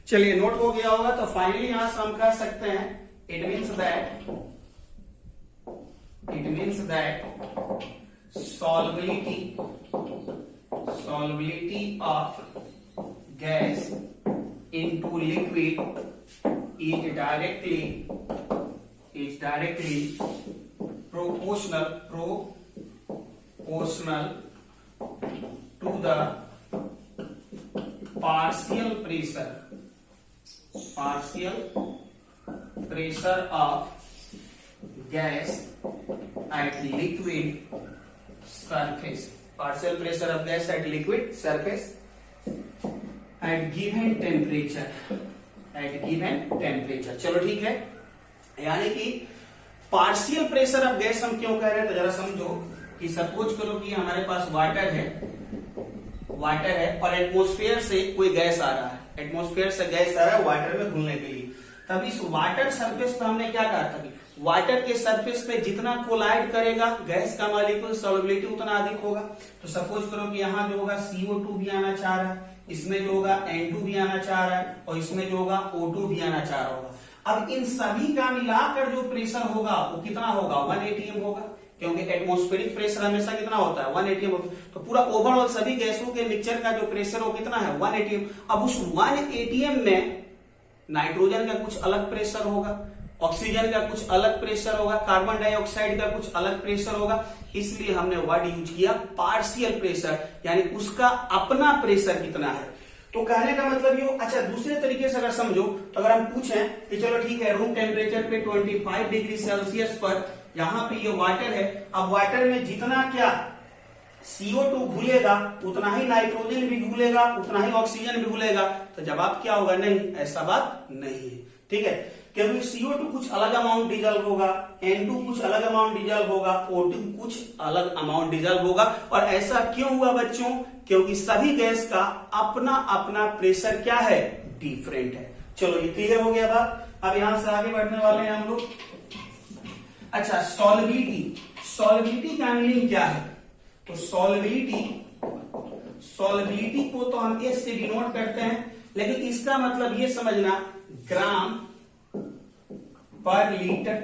चलिए नोट हो गया होगा तो फाइनली यहां से हम कह सकते हैं it means that solubility of gas into liquid is directly proportional to the partial pressure of gas at liquid surface. Partial pressure of gas at liquid surface at given temperature. चलो ठीक है, यानी कि पार्शियल प्रेशर ऑफ गैस हम क्यों कह रहे हैं तो जरा समझो कि सपोज करो कि हमारे पास वाटर है और एटमॉस्फेयर से कोई गैस आ रहा है, एटमॉस्फेयर से गैस आ रहा है वाटर में घुलने के लिए। तब इस वाटर सरफेस पर हमने क्या कहा था कि वाटर के सरफेस पे जितना कोलाइड करेगा गैस का मॉलिक्यूल सॉल्युबिलिटी उतना अधिक होगा। तो सपोज करो कि यहाँ जो होगा CO2 भी आना चाह रहा है, इसमें जो होगा N2 भी आना चाह रहा है और इसमें जो होगा O2 भी आना चाह रहा होगा। अब इन सभी का मिलाकर जो प्रेशर होगा वो कितना होगा? 1 atm होगा, क्योंकि एटमॉस्फेरिक प्रेशर हमेशा कितना होता है? 1 atm होता है। तो पूरा ओवरऑल सभी गैसों के मिक्सचर का जो प्रेशर हो कितना है? 1 atm। अब उस 1 atm में नाइट्रोजन का कुछ अलग प्रेशर होगा, ऑक्सीजन का कुछ अलग प्रेशर होगा, कार्बन डाइऑक्साइड का कुछ अलग प्रेशर होगा, इसलिए हमने वर्ड यूज किया पार्शियल प्रेशर, यानी उसका अपना प्रेशर कितना है। तो कहने का मतलब ये। अच्छा दूसरे तरीके से अगर समझो तो अगर हम पूछें कि चलो ठीक है रूम टेम्परेचर पे 25 डिग्री सेल्सियस पर यहाँ पे ये वाटर है, अब वाटर में जितना क्या CO2 घुलेगा उतना ही नाइट्रोजन भी घुलेगा, उतना ही ऑक्सीजन भी घुलेगा। तो जवाब क्या होगा? नहीं, ऐसा बात नहीं है। ठीक है, क्योंकि CO2 कुछ अलग अमाउंट डिजल्व होगा, N2 कुछ अलग अमाउंट डिजल्व होगा, O2 कुछ अलग अमाउंट डिजल्व होगा। और ऐसा क्यों हुआ बच्चों? क्योंकि सभी गैस का अपना अपना प्रेशर क्या है? डिफरेंट है। चलो ये क्लियर हो गया बात। अब यहां से आगे बढ़ने वाले हैं हम लोग। अच्छा सॉल्युबिलिटी का मीनिंग क्या है? तो सॉल्युबिलिटी सॉल्युबिलिटी को तो हम एस से डिनोट करते हैं, लेकिन इसका मतलब ये समझना ग्राम पर लीटर,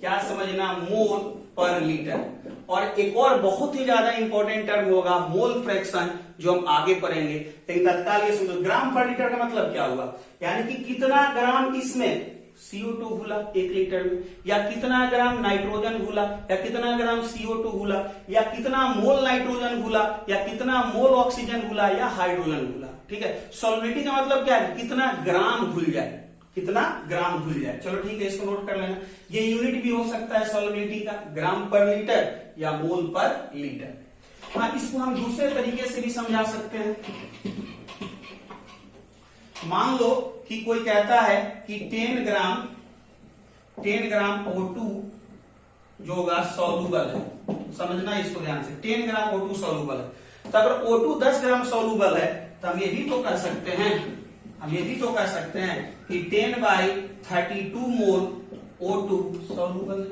क्या समझना, मोल पर लीटर। और एक और बहुत ही ज्यादा इंपॉर्टेंट टर्म होगा मोल फ्रैक्शन, जो हम आगे पढ़ेंगे, लेकिन तत्काल ये समझो ग्राम पर लीटर का मतलब क्या हुआ, यानी कि कितना ग्राम इसमें CO2 घुला 1 लीटर में, या कितना ग्राम नाइट्रोजन घुला, या कितना ग्राम CO2 घुला, या कितना मोल नाइट्रोजन घुला, या कितना मोल ऑक्सीजन घुला, या हाइड्रोजन घुला। ठीक है, सॉल्युबिलिटी का मतलब क्या है, कितना ग्राम घुल जाए, कितना ग्राम घुल जाए। चलो ठीक है, इसको नोट कर लेना। ये यूनिट भी हो सकता है सॉल्युबिलिटी का, ग्राम पर लीटर या मोल पर लीटर। हाँ, इसको हम दूसरे तरीके से भी समझा सकते हैं। मान लो कि कोई कहता है कि 10 ग्राम O2 जो होगा सॉल्युबल है, समझना इसको ध्यान से, 10 ग्राम O2 सॉल्युबल है। तो अगर O2 10 ग्राम सॉल्युबल है तो हम ये भी तो कह सकते हैं, कि 10/32 मोल O2 सॉल्युबल है।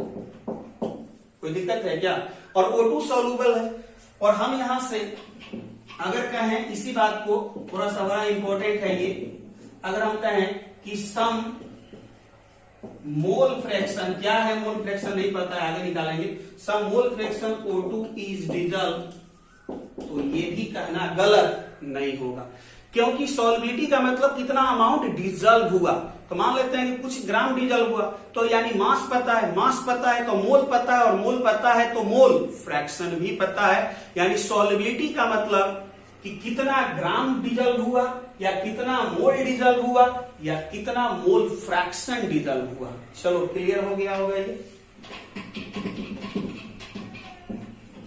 कोई दिक्कत है क्या? और O2 सॉल्युबल है, और हम यहां से अगर कहें इसी बात को, थोड़ा सा बड़ा इंपॉर्टेंट है ये, अगर हम कहें कि सम मोल फ्रैक्शन, क्या है मोल फ्रैक्शन नहीं पता है, आगे निकालेंगे, some mole fraction O2 is dissolve, तो ये भी कहना गलत नहीं होगा, क्योंकि सॉल्युबिलिटी का मतलब कितना अमाउंट डिजॉल्व हुआ। तो मान लेते हैं कि कुछ ग्राम डिजॉल्व हुआ, तो यानी मास पता है तो मोल पता है, और मोल पता है तो मोल फ्रैक्शन भी पता है। यानी सॉल्युबिलिटी का मतलब कि कितना ग्राम डिजॉल्व हुआ, या कितना मोल डिजॉल्व हुआ, या कितना मोल फ्रैक्शन डिजॉल्व हुआ। चलो क्लियर हो गया होगा ये।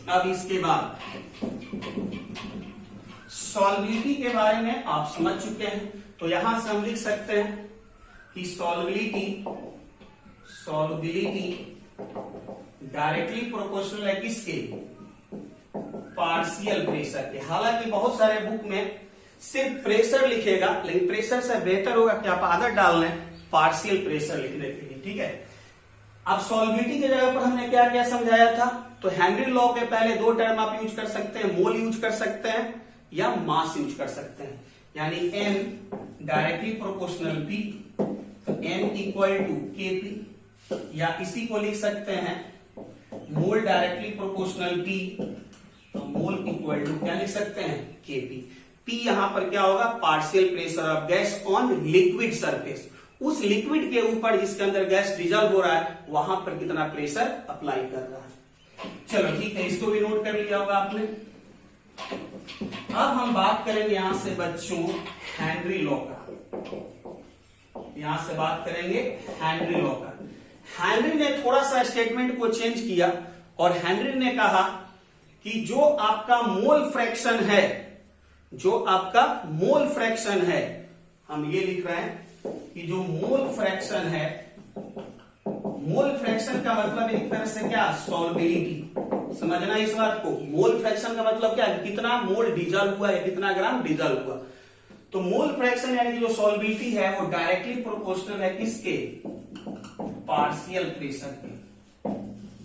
अब इसके बाद सॉल्युबिलिटी के बारे में आप समझ चुके हैं, तो यहां से हम लिख सकते हैं कि सॉल्युबिलिटी डायरेक्टली प्रोपोर्शनल है किसके, पार्शियल प्रेशर के। हालांकि बहुत सारे बुक में सिर्फ प्रेशर लिखेगा, लेकिन प्रेशर से बेहतर होगा कि आप आदत डाल लें पार्शियल प्रेशर लिखने के लिए। ठीक है, अब सॉल्युबिलिटी की जगह पर हमने क्या क्या समझाया था, तो हेनरी लॉ के पहले 2 टर्म आप यूज कर सकते हैं, मोल यूज कर सकते हैं या मास यूज कर सकते हैं। यानी M डायरेक्टली प्रोपोर्शनल P, तो M इक्वल टू KP, या इसी को लिख सकते हैं मोल डायरेक्टली प्रोपोर्शनल P, तो मोल इक्वल टू क्या लिख सकते हैं, KP। P यहां पर क्या होगा, partial pressure of gas on liquid surface, उस लिक्विड के ऊपर जिसके अंदर गैस डिजॉल्व हो रहा है वहां पर कितना प्रेशर अप्लाई कर रहा है। चलो ठीक है, इसको भी नोट कर लिया होगा आपने। अब हम बात करेंगे यहां से बच्चों हेनरी लॉ का, यहां से बात करेंगे हेनरी लॉ का। हेनरी ने थोड़ा सा स्टेटमेंट को चेंज किया, और हेनरी ने कहा कि जो आपका मोल फ्रैक्शन है, हम ये लिख रहे हैं कि जो मोल फ्रैक्शन है, मोल फ्रैक्शन का मतलब एक तरह से क्या, सॉल्युबिलिटी। समझना इस बात को, मोल फ्रैक्शन का मतलब क्या है, कितना मोल डिजॉल्व हुआ है, कितना ग्राम डिजॉल्व हुआ। तो मोल फ्रैक्शन यानी कि जो सॉल्युबिलिटी है वो डायरेक्टली प्रोपोर्शनल है किसके, पार्शियल प्रेशर के।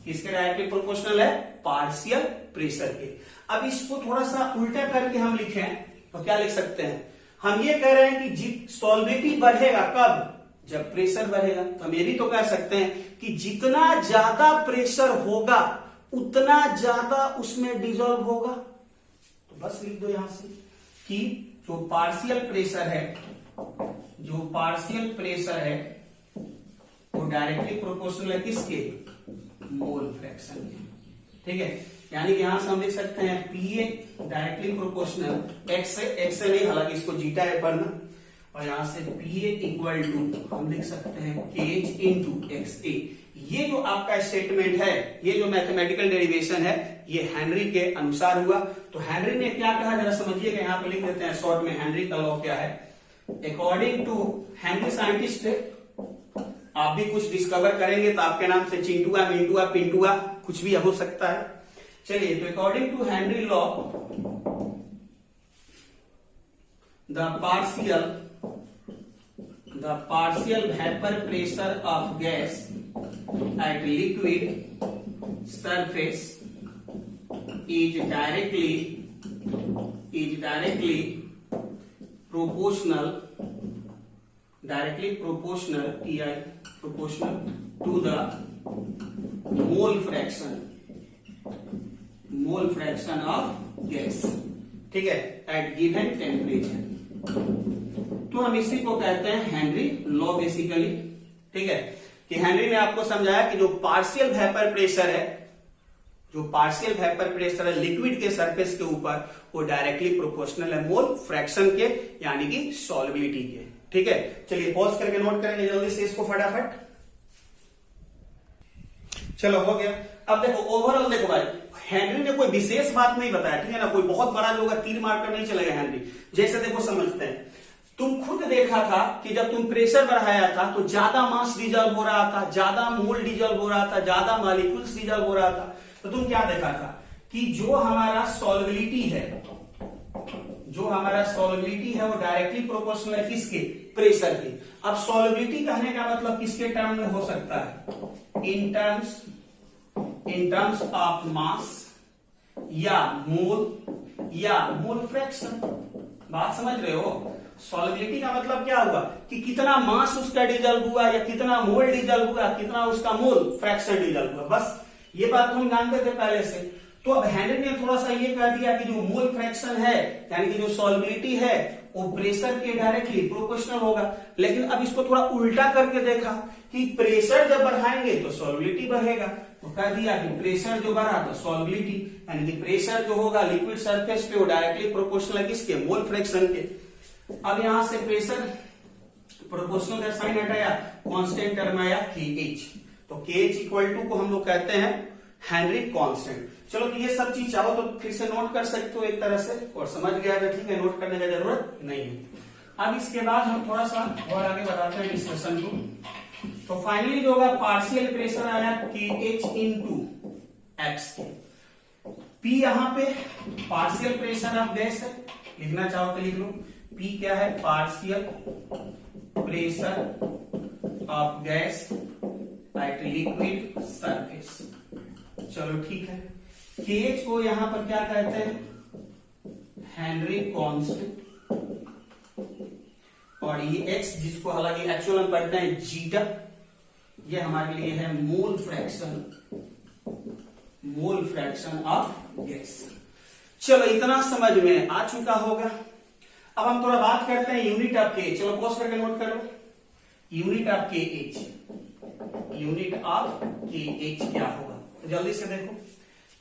किसके डायरेक्टली प्रोपोर्शनल है, पार्शियल प्रेशर के। अब इसको थोड़ा सा उल्टा करके हम लिखें तो क्या लिख सकते हैं, हम ये कह रहे हैं कि सॉल्युबिलिटी बढ़ेगा कब, जब प्रेशर बढ़ेगा। तो हम ये भी तो कह सकते हैं कि जितना ज्यादा प्रेशर होगा उतना ज्यादा उसमें डिजॉल्व होगा। तो बस लिख दो यहां से कि जो पार्शियल प्रेशर है वो डायरेक्टली प्रोपोर्शनल है किसके, मोल फ्रैक्शन के। ठीक है, यानी कि यहां से हम लिख सकते हैं PA डायरेक्टली प्रोपोर्शनल x से नहीं, हालांकि इसको जीटा है पढ़ना, और यहां से PA इक्वल टू हम लिख सकते हैं KH इंटू XA। ये जो आपका स्टेटमेंट है, ये जो मैथमेटिकल डेरिवेशन है, ये हेनरी के अनुसार हुआ। तो हेनरी ने क्या कहा जरा समझिएगा, यहां पे लिख देते हैं शॉर्ट में हेनरी का लॉ क्या है। अकॉर्डिंग टू हेनरी साइंटिस्ट है, आप भी कुछ डिस्कवर करेंगे तो आपके नाम से चिंटुआ, मिंटुआ, पिंटुआ कुछ भी हो सकता है। चलिए, तो according to Henry law the partial vapor pressure of gas at liquid surface is directly is directly proportional TI proportional to the mole fraction of gas, ठीक है, at given temperature। तो हम इसी को कहते हैं हेनरी लॉ बेसिकली, ठीक है, कि हेनरी ने आपको समझाया कि जो पार्शियल वेपर प्रेशर है लिक्विड के सरफेस के ऊपर, वो डायरेक्टली प्रोपोर्शनल है मोल फ्रैक्शन के, यानी कि सॉल्युबिलिटी के, ठीक है। चलिए पॉज करके नोट करेंगे जल्दी से इसको फटाफट। चलो हो गया। अब देखो ओवरऑल देखो भाई, हेनरी ने कोई विशेष बात नहीं बताया, ठीक है ना, कोई बहुत बड़ा जो होगा तीर मारकर नहीं चलेगा हेनरी। जैसे देखो समझते हैं, तुम खुद देखा था कि जब तुम प्रेशर बढ़ाया था तो ज्यादा मास डिजॉल्व हो रहा था, ज्यादा मोल डिजॉल्व हो रहा था, ज्यादा मॉलिक्यूल्स डिजॉल्व हो रहा था। तो तुम क्या देखा था कि जो हमारा सॉल्युबिलिटी है वो डायरेक्टली प्रोपोर्शनल है किसके, प्रेशर के। अब सॉल्युबिलिटी कहने का मतलब किसके टर्म में हो सकता है, इन टर्म्स ऑफ मास या मोल फ्रैक्शन। बात समझ रहे हो? सॉल्युबिलिटी का मतलब क्या हुआ कि कितना मास उसका डिजॉल्व हुआ, या कितना मोल डिजॉल्व हुआ, कितना उसका मोल फ्रैक्शन डिजॉल्व हुआ, बस ये बात हम जानते थे पहले से। तो अब हेनरी ने थोड़ा सा ये कह दिया कि जो मोल फ्रैक्शन है, यानी कि जो सॉल्युबिलिटी है, वो प्रेशर के डायरेक्टली प्रोपोर्शनल होगा। लेकिन अब इसको थोड़ा उल्टा करके देखा कि प्रेशर जब बढ़ाएंगे तो सॉल्युबिलिटी बढ़ेगा। तो कह दिया कि प्रेशर जो बढ़ा तो सॉल्युबिलिटी, यानी कि प्रेशर जो होगा लिक्विड सरफेस पे वो डायरेक्टली प्रोपोर्शनल है किसके, मोल फ्रैक्शन के। अब यहां से प्रेशर प्रोपोर्शनल का साइन हटाया, कांस्टेंट टर्म आया KH। तो KH इक्वल टू को हम लोग कहते हैं हेनरी कांस्टेंट। चलो तो ये सब चीज चाहो तो फिर से नोट कर सकते हो एक तरह से, और समझ गया तो ठीक है, नोट करने की जरूरत नहीं है। अब इसके बाद हम थोड़ा सा और आगे बढ़ाते हैं डिस्कशन को। तो फाइनली जो होगा पार्शियल प्रेशर आया KH इंटू एक्स के। P यहां पे पार्शियल प्रेशर ऑफ गैस है, लिखना चाहो तो लिख लो। P क्या है, partial pressure of gas at liquid surface. चलो ठीक है। KH को यहां पर क्या कहते हैं, हेनरी कांस्टेंट, और ये X जिसको हालांकि एक्चुअल में पढ़ते हैं जीटा, ये हमारे लिए है मोल फ्रैक्शन ऑफ गैस। चलो इतना समझ में आ चुका होगा। अब हम थोड़ा बात करते हैं यूनिट ऑफ KH। चलो पॉज करके नोट करो, यूनिट ऑफ KH क्या होगा, जल्दी से देखो।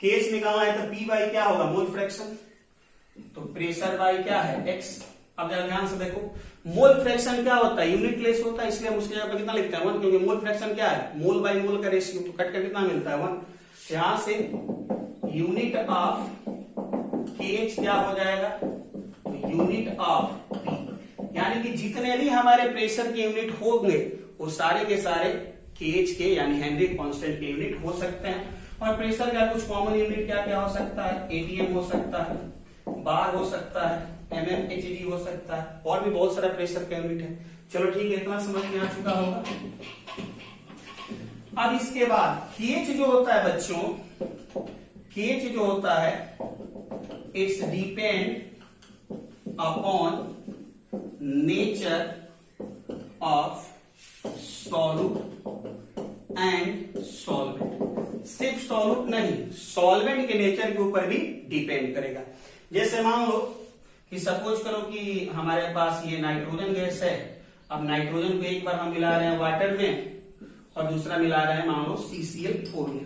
KH निकालना है तो P बाई क्या होगा, मोल फ्रैक्शन, तो प्रेशर बाई क्या है, X। अब जरा ध्यान से देखो, मोल फ्रैक्शन क्या होता है, यूनिट लेस होता है, इसलिए हम उसके जगह पर कितना लिखते हैं 1, क्योंकि मोल फ्रैक्शन क्या है, मोल बाई मोल का रेशियो। तो कट कर कितना मिलता है 1। यहां से यूनिट ऑफ KH क्या हो जाएगा, यूनिट ऑफ P, यानी कि जितने भी हमारे प्रेशर के यूनिट होंगे वो सारे के सारे KH के यानी हेनरी कांस्टेंट के यूनिट हो सकते हैं। और प्रेशर का कुछ कॉमन यूनिट क्या क्या हो सकता है, ATM हो सकता है, बार हो सकता है, mmHg हो सकता है, और भी बहुत सारा प्रेशर का यूनिट है। चलो ठीक है, इतना समझ में आ चुका होगा। अब इसके बाद KH जो होता है बच्चों, KH जो होता है it's depend upon nature of solute and solvent. सिर्फ सॉल्यूट नहीं, सॉल्वेंट के नेचर के ऊपर भी डिपेंड करेगा। जैसे मान लो कि सपोज करो कि हमारे पास ये नाइट्रोजन गैस है। अब नाइट्रोजन को एक बार हम मिला रहे हैं वाटर में और दूसरा मिला रहे हैं मान लो CCl4 में।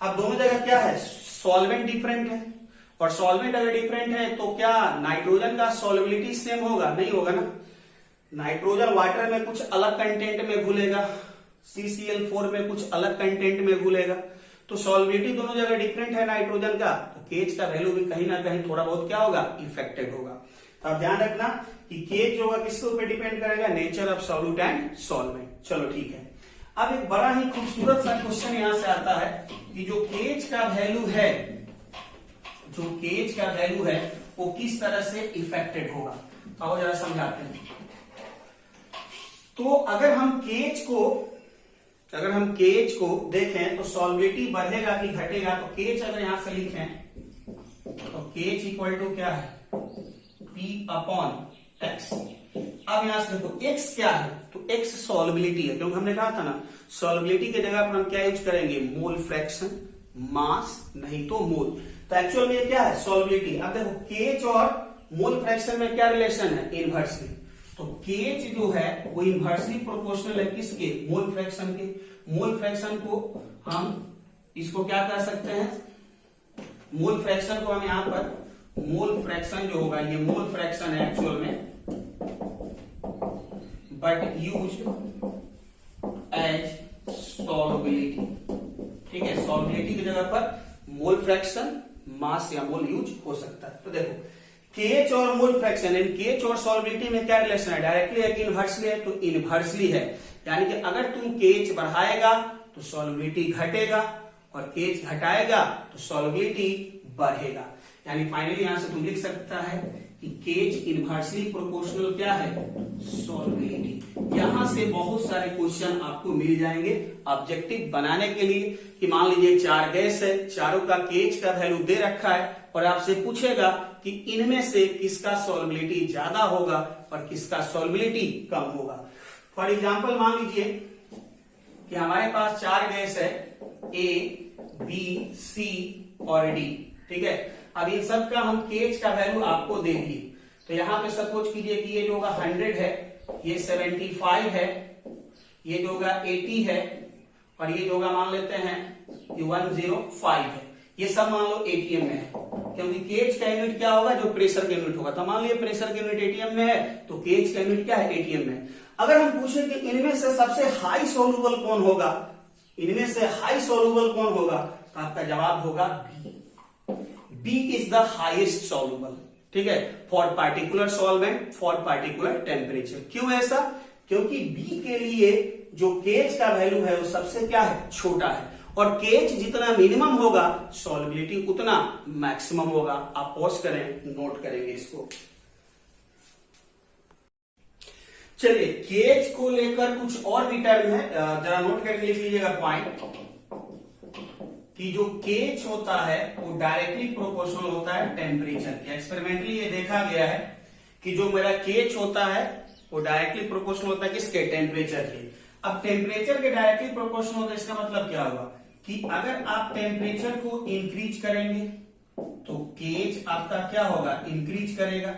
अब दोनों जगह क्या है, सॉल्वेंट डिफरेंट है, और सॉल्वेंट अगर डिफरेंट है तो क्या नाइट्रोजन का सॉल्युबिलिटी सेम होगा, नहीं होगा ना। नाइट्रोजन वाटर में कुछ अलग कंटेंट में घुलेगा, CCl4 में कुछ अलग कंटेंट में घुलेगा, तो सॉल्युबिलिटी दोनों जगह डिफरेंट है नाइट्रोजन का, तो KH का वैल्यू भी कहीं ना कहीं थोड़ा बहुत क्या होगा, इफेक्टेड होगा। तो आप ध्यान रखना कि KH जो होगा किसके ऊपर डिपेंड करेगा, nature of solute and solvent. चलो ठीक है। अब एक बड़ा ही खूबसूरत सा क्वेश्चन यहां से आता है कि जो KH का वैल्यू है वो किस तरह से इफेक्टेड होगा। आओ जरा समझाते हैं। तो अगर हम KH को देखें तो सॉल्युबिलिटी बढ़ेगा कि घटेगा, तो KH अगर यहां से लिखें तो KH इक्वल टू क्या है, P अपॉन X। अब यहां से देखो X क्या है, तो X सॉल्युबिलिटी है, क्योंकि हमने कहा था ना सॉल्युबिलिटी की जगह पर हम क्या यूज करेंगे, मोल फ्रैक्शन, मास नहीं तो मोल। तो एक्चुअल में ये क्या है, सॉल्युबिलिटी। अब देखो KH और मोल फ्रैक्शन में क्या रिलेशन है, इनवर्सली। तो KH जो है वो इनवर्सली प्रोपोर्शनल है किसके, मोल फ्रैक्शन के। मोल फ्रैक्शन को हम इसको क्या कर सकते हैं, मोल फ्रैक्शन को हम यहां पर, मोल फ्रैक्शन जो होगा ये मोल फ्रैक्शन है एक्चुअल में, बट यूज एज सॉल्युबिलिटी। ठीक है, सॉल्युबिलिटी की जगह पर मोल फ्रैक्शन, मास या मोल यूज हो सकता है। तो देखो KH और मोल फ्रैक्शन, KH और सॉल्युबिलिटी में क्या रिलेशन है, डायरेक्टली है कि इनवर्सली है, तो इनवर्सली है। यानी कि अगर तुम KH बढ़ाएगा तो सॉल्युबिलिटी घटेगा, और KH घटाएगा तो सॉल्युबिलिटी बढ़ेगा। यानी फाइनली यहां से तुम लिख सकता है कि KH इनवर्सली प्रोपोर्शनल क्या है, सॉल्युबिलिटी। यहां से बहुत सारे क्वेश्चन आपको मिल जाएंगे ऑब्जेक्टिव बनाने के लिए, कि मान लीजिए 4 गैस है, चारों का KH का वैल्यू दे रखा है, और आपसे पूछेगा कि इनमें से किसका सॉल्युबिलिटी ज्यादा होगा और किसका सॉल्युबिलिटी कम होगा। फॉर एग्जाम्पल मान लीजिए कि हमारे पास 4 गैस है, A, B, C और D। ठीक है, अब इन सब का हम KH का वैल्यू आपको दे दिए। तो यहां पे सपोज कीजिए कि ये जो होगा 100 है, ये 75 है, ये जो होगा 80 है, और ये जो होगा मान लेते हैं ये 105 है। ये सब मान लो ATM में है, क्योंकि KH का यूनिट क्या होगा, जो प्रेशर का यूनिट होगा। तो मान लीजिए प्रेशर का यूनिट ATM में है, तो KH का यूनिट क्या है, ATM में। अगर हम पूछे कि इनमें से सबसे हाई सोल्यूबल कौन होगा, इनमें से हाई सोल्यूबल कौन होगा, तो आपका जवाब होगा B is the highest soluble. ठीक है, for particular solvent, for particular temperature. क्यों ऐसा, क्योंकि B के लिए जो KH का वैल्यू है वो सबसे क्या है, छोटा है, और KH जितना मिनिमम होगा सॉल्युबिलिटी उतना मैक्सिमम होगा। आप पॉज करें, नोट करेंगे इसको। चलिए KH को लेकर कुछ और भी टर्म है, जरा नोट करके लिख लीजिएगा पॉइंट, कि जो KH होता है वो डायरेक्टली प्रोपोर्शनल होता है टेम्परेचर के। एक्सपेरिमेंटली ये देखा गया है कि जो मेरा KH होता है वो डायरेक्टली प्रोपोर्शनल होता है किसके, टेम्परेचर के। अब टेम्परेचर के डायरेक्टली प्रोपोर्शनल होता है, इसका मतलब क्या होगा कि अगर आप टेम्परेचर को इंक्रीज करेंगे तो KH आपका क्या होगा, इंक्रीज करेगा,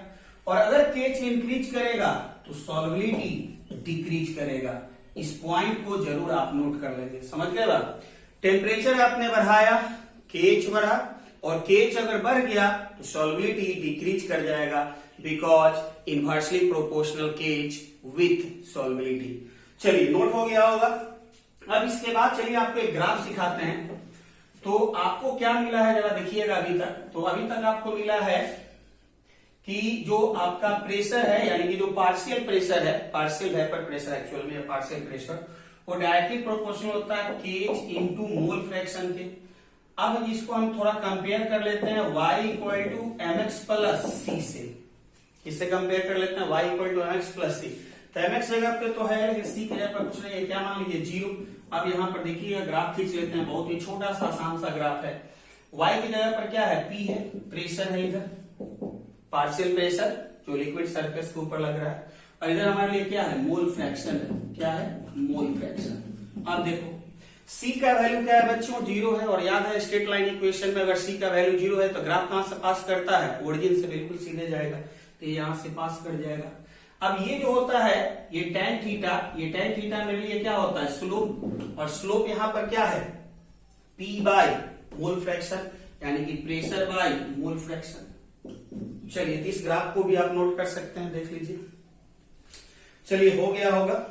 और अगर KH इंक्रीज करेगा तो सॉल्युबिलिटी डिक्रीज करेगा। इस पॉइंट को जरूर आप नोट कर लेंगे, समझ गए बात। टेम्परेचर आपने बढ़ाया, KH बढ़ा, और KH अगर बढ़ गया तो सॉल्युबिलिटी डिक्रीज कर जाएगा, because inversely proportional KH with solubility. चलिए नोट हो गया होगा। अब इसके बाद चलिए आपको एक ग्राफ सिखाते हैं। तो आपको क्या मिला है जरा देखिएगा अभी तक। तो अभी तक आपको मिला है कि जो आपका प्रेशर है, यानी कि जो पार्शियल प्रेशर है, पार्शियल वेपर प्रेशर एक्चुअल में पार्शियल प्रेशर, वो डायरेक्टली प्रोपोर्शनल होता है KH इंटू मोल फ्रैक्शन के। अब इसको हम थोड़ा कंपेयर कर लेते हैं y equal to mx plus c से। किससे कंपेयर कर लेते हैं, y equal to mx plus c। तो mx जगह पे तो है, लेकिन c की जगह पर कुछ नहीं है, क्या मान लीजिए 0। अब यहाँ पर देखिएगा ग्राफ खींच लेते हैं, बहुत ही छोटा सा आसान सा ग्राफ है। y की जगह पर क्या है, p है, प्रेशर है इधर, पार्शियल प्रेशर जो लिक्विड सरफेस के ऊपर लग रहा है, और इधर हमारे लिए क्या है, मोल फ्रैक्शन है। क्या है, मोल फ्रैक्शन। अब देखो C का वैल्यू क्या है बच्चों, 0 है, और याद है स्ट्रेट लाइन इक्वेशन में अगर C का वैल्यू 0 है तो ग्राफ कहां से पास करता है, ओरिजिन से बिल्कुल सीधे जाएगा, तो ये यहां से पास कर जाएगा। अब ये जो होता है ये tan थीटा, ये tan थीटा मेरे लिए क्या होता है, स्लोप, और स्लोप यहां पर क्या है, P बाय मोल फ्रैक्शन, यानी कि प्रेशर बाय मोल फ्रैक्शन। चलिए इस ग्राफ को भी आप नोट कर सकते हैं, देख लीजिए। चलिए हो गया होगा।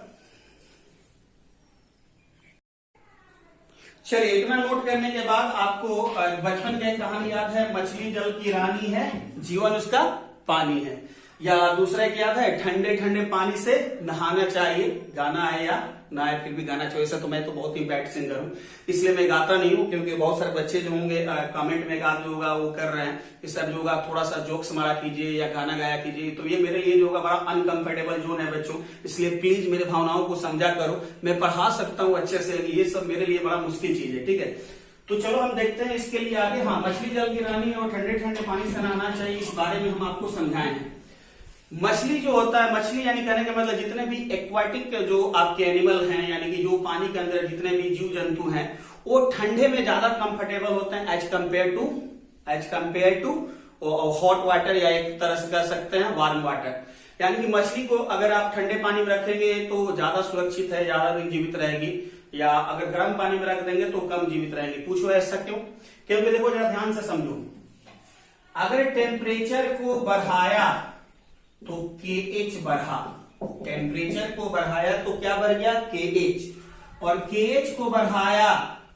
चलिए इतना नोट करने के बाद आपको बचपन की कहानी याद है, मछली जल की रानी है, जीवन उसका पानी है, या दूसरा एक याद है, ठंडे ठंडे पानी से नहाना चाहिए। गाना है या ना है, फिर भी गाना चाहिए। ऐसा तो मैं तो बहुत ही बैड सिंगर हूं, इसलिए मैं गाता नहीं हूं, क्योंकि बहुत सारे बच्चे जो होंगे कमेंट में गा जो होगा वो कर रहे हैं कि सर जो होगा थोड़ा सा जोक्स मारा कीजिए या गाना गाया कीजिए। तो ये मेरे लिए जो होगा बड़ा अनकंफर्टेबल जोन है बच्चों, इसलिए प्लीज मेरे भावनाओं को समझा करो। मैं पढ़ा सकता हूँ अच्छे से, ये सब मेरे लिए बड़ा मुश्किल चीज है, ठीक है। तो चलो हम देखते हैं इसके लिए आगे। हाँ, मछली जल गिरानी है और ठंडे ठंडे पानी से नहाना चाहिए, इस बारे में हम आपको समझाए हैं। मछली जो होता है, मछली यानी कहने का मतलब जितने भी एक्वाटिक जो आपके एनिमल हैं, यानी कि जो पानी के अंदर जितने भी जीव जंतु हैं, वो ठंडे में ज्यादा कंफर्टेबल होते हैं as compare to hot water, या एक तरह से कह सकते हैं वार्म वाटर। यानी कि मछली को अगर आप ठंडे पानी में रखेंगे तो ज्यादा सुरक्षित है, ज्यादा दिन जीवित रहेगी, या अगर गर्म पानी में रख देंगे तो कम जीवित रहेंगे। पूछो ऐसा क्यों? क्योंकि देखो जरा ध्यान से समझो, अगर टेम्परेचर को बढ़ाया तो KH बढ़ा, टेम्परेचर को बढ़ाया तो क्या बढ़ गया? KH, और KH को बढ़ाया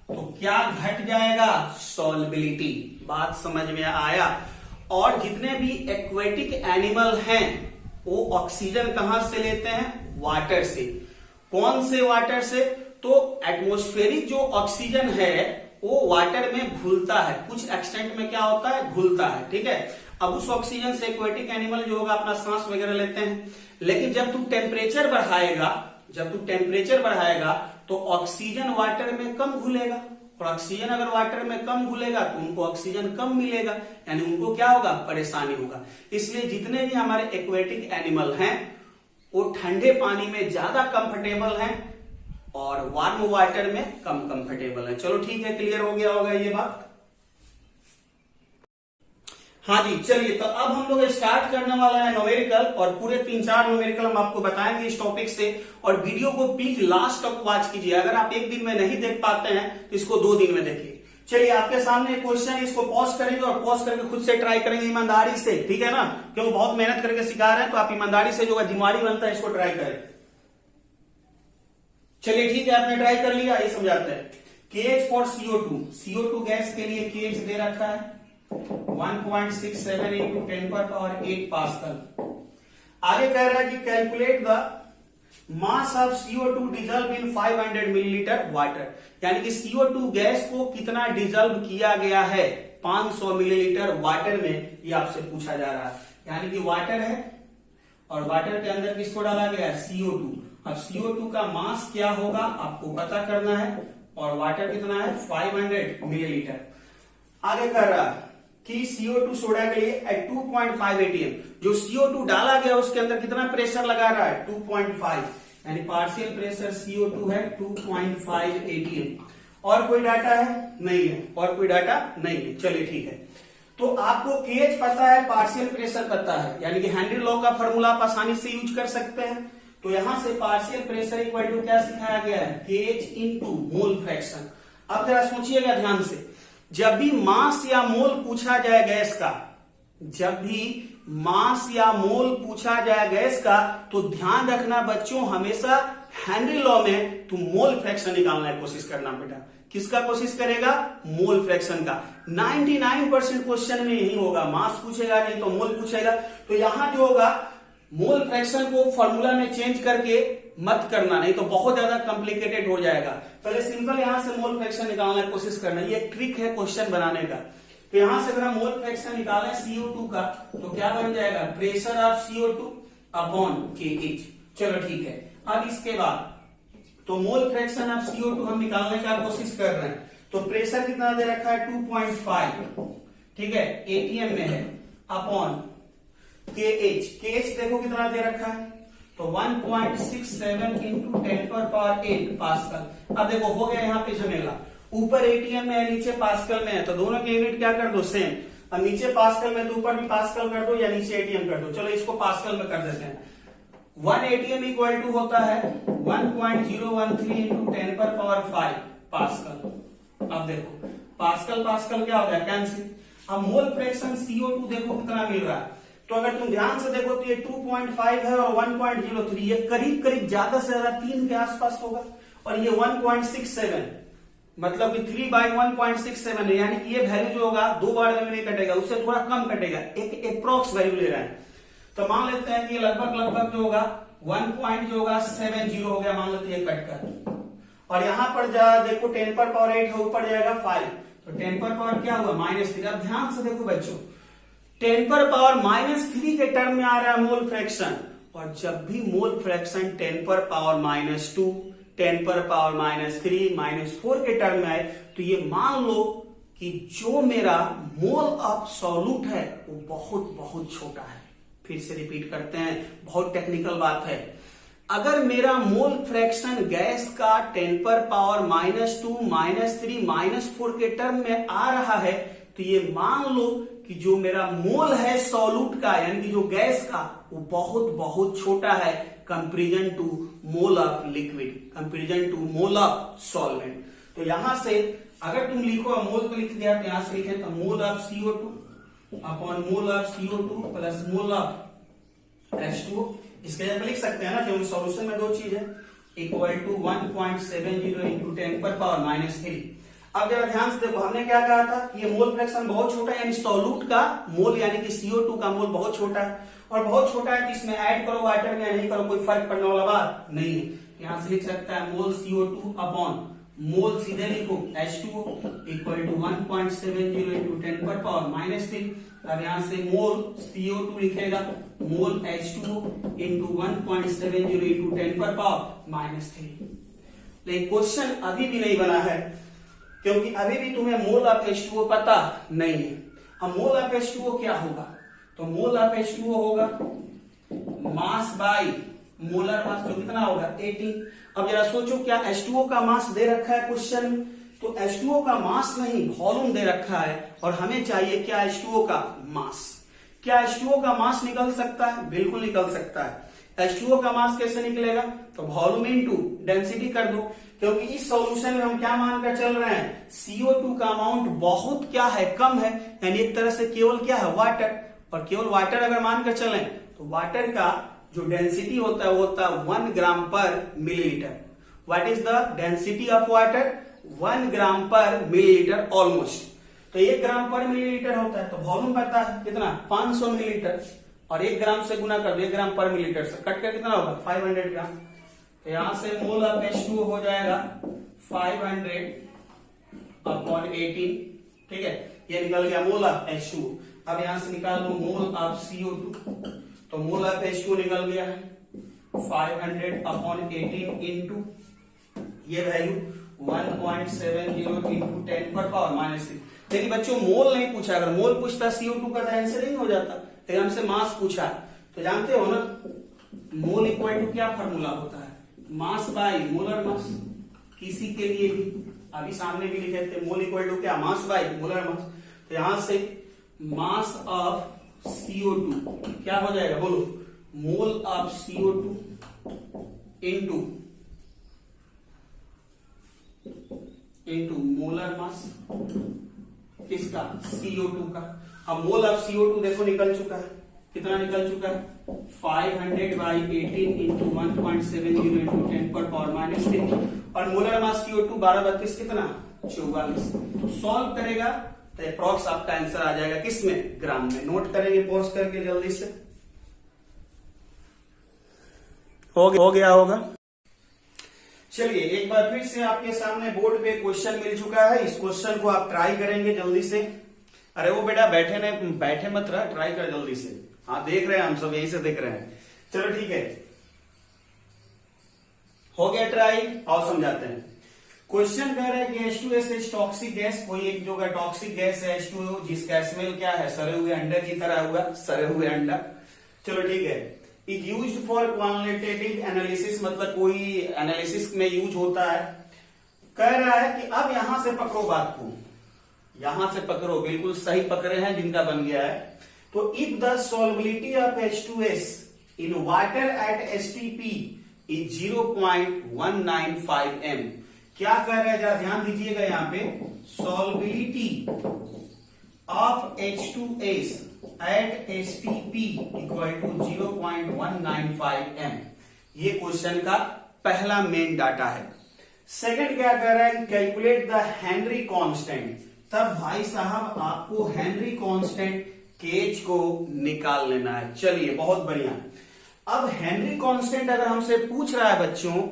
तो क्या घट जाएगा? सॉल्युबिलिटी। बात समझ में आया? और जितने भी एक्वेटिक एनिमल हैं वो ऑक्सीजन कहां से लेते हैं? वाटर से। कौन से वाटर से? तो एटमॉस्फेरिक जो ऑक्सीजन है वो वाटर में घुलता है, कुछ एक्सटेंट में क्या होता है? घुलता है, ठीक है। अब उस ऑक्सीजन से एक्वेटिक एनिमल जो होगा अपना सांस वगैरह लेते हैं, लेकिन जब तू टेम्परेचर बढ़ाएगा तो ऑक्सीजन वाटर में कम घुलेगा, और ऑक्सीजन अगर वाटर में कम घुलेगा तो उनको ऑक्सीजन कम मिलेगा, यानी उनको क्या होगा? परेशानी होगा। इसलिए जितने भी हमारे एक्वेटिक एनिमल हैं वो ठंडे पानी में ज्यादा कंफर्टेबल हैं और वार्म वाटर में कम कंफर्टेबल है। चलो ठीक है, क्लियर हो गया होगा ये बात। हाँ जी, चलिए तो अब हम लोग स्टार्ट करने वाला है न्यूमेरिकल, और पूरे 3-4 न्यूमेरिकल हम आपको बताएंगे इस टॉपिक से। और वीडियो को प्लीज लास्ट तक वॉच कीजिए। अगर आप एक दिन में नहीं देख पाते हैं तो इसको 2 दिन में देखिए। चलिए, आपके सामने एक क्वेश्चन है, इसको पॉज करेंगे और पॉज करके खुद से ट्राई करेंगे ईमानदारी से, ठीक है ना? क्योंकि बहुत मेहनत करके सिखा रहे हैं, तो आप ईमानदारी से जो जिम्मेदारी बनता है इसको ट्राई करें। चलिए ठीक है, आपने ट्राई कर लिया, ये समझाते हैं। KH फॉर CO2 गैस के लिए KH दे रखा है 1.67 इंटू 10⁸ पास्कल। आगे कह रहा है कि calculate the mass of CO2 dissolve in 500 millilitre water, यानी कि CO2 गैस को कितना डिजॉल्व किया गया है 500 मिलीलीटर वाटर में, ये आपसे पूछा जा रहा है। यानी कि वाटर है और वाटर के अंदर किसको डाला गया है? CO2। अब CO2 का मास क्या होगा आपको पता करना है, और वाटर कितना है? 500 मिलीलीटर। आगे कर रहा है कि CO2 सोडा के लिए एट 2.5 ATM, जो CO2 डाला गया उसके अंदर कितना प्रेशर लगा रहा है? 2.5, यानी पार्शियल प्रेशर CO2 है 2.5 ATM। और कोई डाटा है? नहीं है, और कोई डाटा नहीं है। चलिए ठीक है, तो आपको KH पता है, पार्शियल प्रेशर पता है, यानी कि हेनरी लॉ का फॉर्मूला आप आसानी से यूज कर सकते हैं। तो यहां से पार्शियल प्रेशर इक्वल टू क्या सिखाया गया है? KH into mole fraction. अब जरा सोचिएगा ध्यान से, जब भी मास या मोल पूछा जाए गैस का, जब भी मास या मोल पूछा जाए गैस का, तो ध्यान रखना बच्चों, हमेशा हेनरी लॉ में तुम मोल फ्रैक्शन निकालने की कोशिश करना बेटा। किसका कोशिश करेगा? मोल फ्रैक्शन का। 99% क्वेश्चन में यही होगा, मास पूछेगा नहीं तो मोल पूछेगा। तो यहां जो होगा, मोल फ्रैक्शन को फॉर्मूला में चेंज करके मत करना, नहीं तो बहुत ज्यादा कॉम्प्लिकेटेड हो जाएगा। पहले सिंपल यहां से मोल फ्रैक्शन निकालने की कोशिश करना, ये एक ट्रिक है क्वेश्चन बनाने का। तो यहां से अगर हम मोल फ्रैक्शन निकालें CO2 का, तो क्या बन जाएगा? Pressure of CO2 upon KH। चलो ठीक है, अब इसके बाद तो मोल फ्रैक्शन ऑफ CO2 हम निकालने का कोशिश कर रहे हैं। तो प्रेशर कितना दे रखा है? 2.5, ठीक है, ATM में है, अपॉन KH देखो कितना दे रखा है, तो 1.67 इंटू 10⁸ पास्कल। अब देखो हो गया यहाँ पे झमेला, ऊपर ATM में है, नीचे पास्कल में है, तो दोनों के यूनिट क्या कर दो? सेम। अब नीचे पास्कल में तो ऊपर भी पास्कल कर दो, या नीचे ATM कर दो। चलो इसको पास्कल में कर देते हैं। 1 ATM इक्वल टू होता है 1.013 इंटू 10⁵ पास्कल। अब देखो पास्कल पास्कल क्या हो गया? कैंसिल। अब मोल फ्रैक्शन CO2 देखो कितना मिल रहा है, तो अगर तुम ध्यान से देखो तो ये 2.5 है और 1.03, ये करीब करीब ज्यादा से ज्यादा 3 के आसपास होगा, और ये 1.67, मतलब कि 3/1.67 है, यानी कि ये वैल्यू जो होगा 2 बार में नहीं कटेगा, उससे थोड़ा कम कटेगा, एक अप्रोक्स वैल्यू ले रहा है। तो मान लेते हैं कि लगभग जो होगा 1.70 हो गया, मान लेते हैं कट कर। और यहां पर देखो 10⁸ है, ऊपर जाएगा 5, तो 10⁻ क्या हुआ? -3। अब ध्यान से देखो बच्चों, 10⁻³ के टर्म में आ रहा है मोल फ्रैक्शन, और जब भी मोल फ्रैक्शन 10⁻², 10 पर पावर -3 -4 के टर्म में आए, तो ये मान लो कि जो मेरा मोल ऑफ सॉल्यूट है वो बहुत बहुत छोटा है। फिर से रिपीट करते हैं, बहुत टेक्निकल बात है। अगर मेरा मोल फ्रैक्शन गैस का 10 पर पावर -2 -3 -4 के टर्म में आ रहा है, तो ये मान लो कि जो मेरा मोल है सॉल्यूट का, यानी कि जो गैस का, वो बहुत बहुत छोटा है comparison to mole of liquid, comparison to mole of solvent. तो यहां से अगर तुम लिखो, मोल तो लिख दिया, तो यहां से लिखे तो mole of CO2 upon mole of CO2 plus mole of H2O। इसके जगह लिख सकते हैं ना, क्योंकि सॉल्यूशन में दो चीज है, इक्वल टू 1.70 इंटू 10 पर पावर -3। अब जरा ध्यान से देखो, हमने क्या कहा था कि ये मोल फ्रैक्शन बहुत छोटा है, यानी सॉल्यूट का मोल यानी कि CO2 का मोल बहुत छोटा है, और बहुत छोटा है तो इसमें ऐड करो वाटर में या नहीं करो कोई फर्क पड़ने वाला बात नहीं है। यहां से लिख सकता है मोल CO2 अपॉन मोल सीधे लिखो H2O इक्वल टू 1.70 इंटू 10 पर पावर -3। अब यहां से मोल CO2 लिखेगा मोल H2O इंटू 1.70 इंटू 10 पर पावर -3। लेकिन क्वेश्चन अभी भी नहीं बना है, क्योंकि अभी भी तुम्हें मोल ऑफ H2O पता नहीं है। अब मोल ऑफ H2O क्या होगा, तो मोल ऑफ H2O होगा मास बाई मोलर मास, जो कितना होगा 18। अब जरा सोचो, क्या H2O का मास दे रखा है क्वेश्चन में, तो H2O का मास नहीं वॉल्यूम दे रखा है, और हमें चाहिए क्या H2O का मास। क्या H2O का मास निकल सकता है, बिल्कुल निकल सकता है। H2O का मास कैसे निकलेगा, तो वॉल्यूम इनटू डेंसिटी कर दो, क्योंकि इस सॉल्यूशन में हम क्या मानकर चल रहे हैं, CO2 का अमाउंट बहुत क्या है, कम है, यानी एक तरह से केवल क्या है वाटर, और केवल वाटर अगर मानकर चलें तो वाटर का जो डेंसिटी होता है वो होता है 1 ग्राम पर millilitre. What is the density of water, 1 ग्राम पर मिलीलीटर ऑलमोस्ट। तो 1 ग्राम पर मिलीलीटर होता है, तो वॉल्यूम पता है कितना 500 मिलीलीटर, और 1 ग्राम से गुना कर दो, 1 ग्राम पर मिलीलीटर से कट कर कितना होगा 500 ग्राम। तो यहां से मोल ऑफ H2O हो जाएगा 500 अपॉन 18, ठीक है, ये निकल गया मोल ऑफ H2O। अब यहां से निकाल लो मोल ऑफ CO2, तो मोल ऑफ H2O निकल गया है 500 अपॉन 18 इंटू ये वैल्यू 1.70 इंटू 10 पर पावर -3। लेकिन बच्चों मोल नहीं पूछा, अगर मोल पूछता CO2 का तो आंसर नहीं हो जाता, तो हमसे मास पूछा। तो जानते हो ना मोल इक्वल टू क्या फॉर्मूला होता है, मास बाय मोलर मास। किसी के लिए भी अभी सामने भी लिखे थे, मोल इक्वल टू क्या, मास बाय मोलर मास। तो यहां से मास ऑफ CO2 क्या हो जाएगा, बोलो, mole of CO2 into molar mass किसका, CO2 का। अब मोल ऑफ CO2 देखो निकल चुका है, कितना निकल चुका है 500 बाई 18 इंटू 1.70 इंटू 10 पर पावर -3, और मोलर मास CO2 1232 कितना 44। सॉल्व करेगा तो अप्रॉक्स आपका आंसर आ जाएगा किसमें, ग्राम में। नोट करेंगे पॉज करके जल्दी से, हो गया होगा। चलिए एक बार फिर से आपके सामने बोर्ड पे क्वेश्चन मिल चुका है, इस क्वेश्चन को आप ट्राई करेंगे जल्दी से। अरे वो बेटा बैठे मत रहा, ट्राई कर जल्दी से। हाँ देख रहे हैं, हम सब यही से देख रहे हैं। चलो ठीक है, हो गया ट्राई, और समझाते हैं। क्वेश्चन कह रहा है कि H2S टॉक्सिक गैस, कोई एक जो टॉक्सिक गैस है H2O, जिसका स्मेल क्या है, सड़े हुए अंडे की तरह हुआ, सड़े हुए अंडा। चलो ठीक है, is used for qualitative analysis, मतलब कोई एनालिसिस में यूज होता है। कह रहा है कि अब यहां से पकड़ो बात को, यहां से पकड़ो, बिल्कुल सही पकड़े हैं जिनका बन गया है। तो if the solubility of H2S in water at STP is 0.195 m, क्या कह रहा है जरा ध्यान दीजिएगा यहां पे, solubility of H2S at STP equal to 0.195 m, ये क्वेश्चन का पहला मेन डाटा है। सेकंड क्या कह रहा है, कैलकुलेट द हेनरी कांस्टेंट। तब भाई साहब आपको हेनरी कांस्टेंट केज को निकाल लेना है। चलिए बहुत बढ़िया। अब हेनरी कांस्टेंट अगर हमसे पूछ रहा है बच्चों,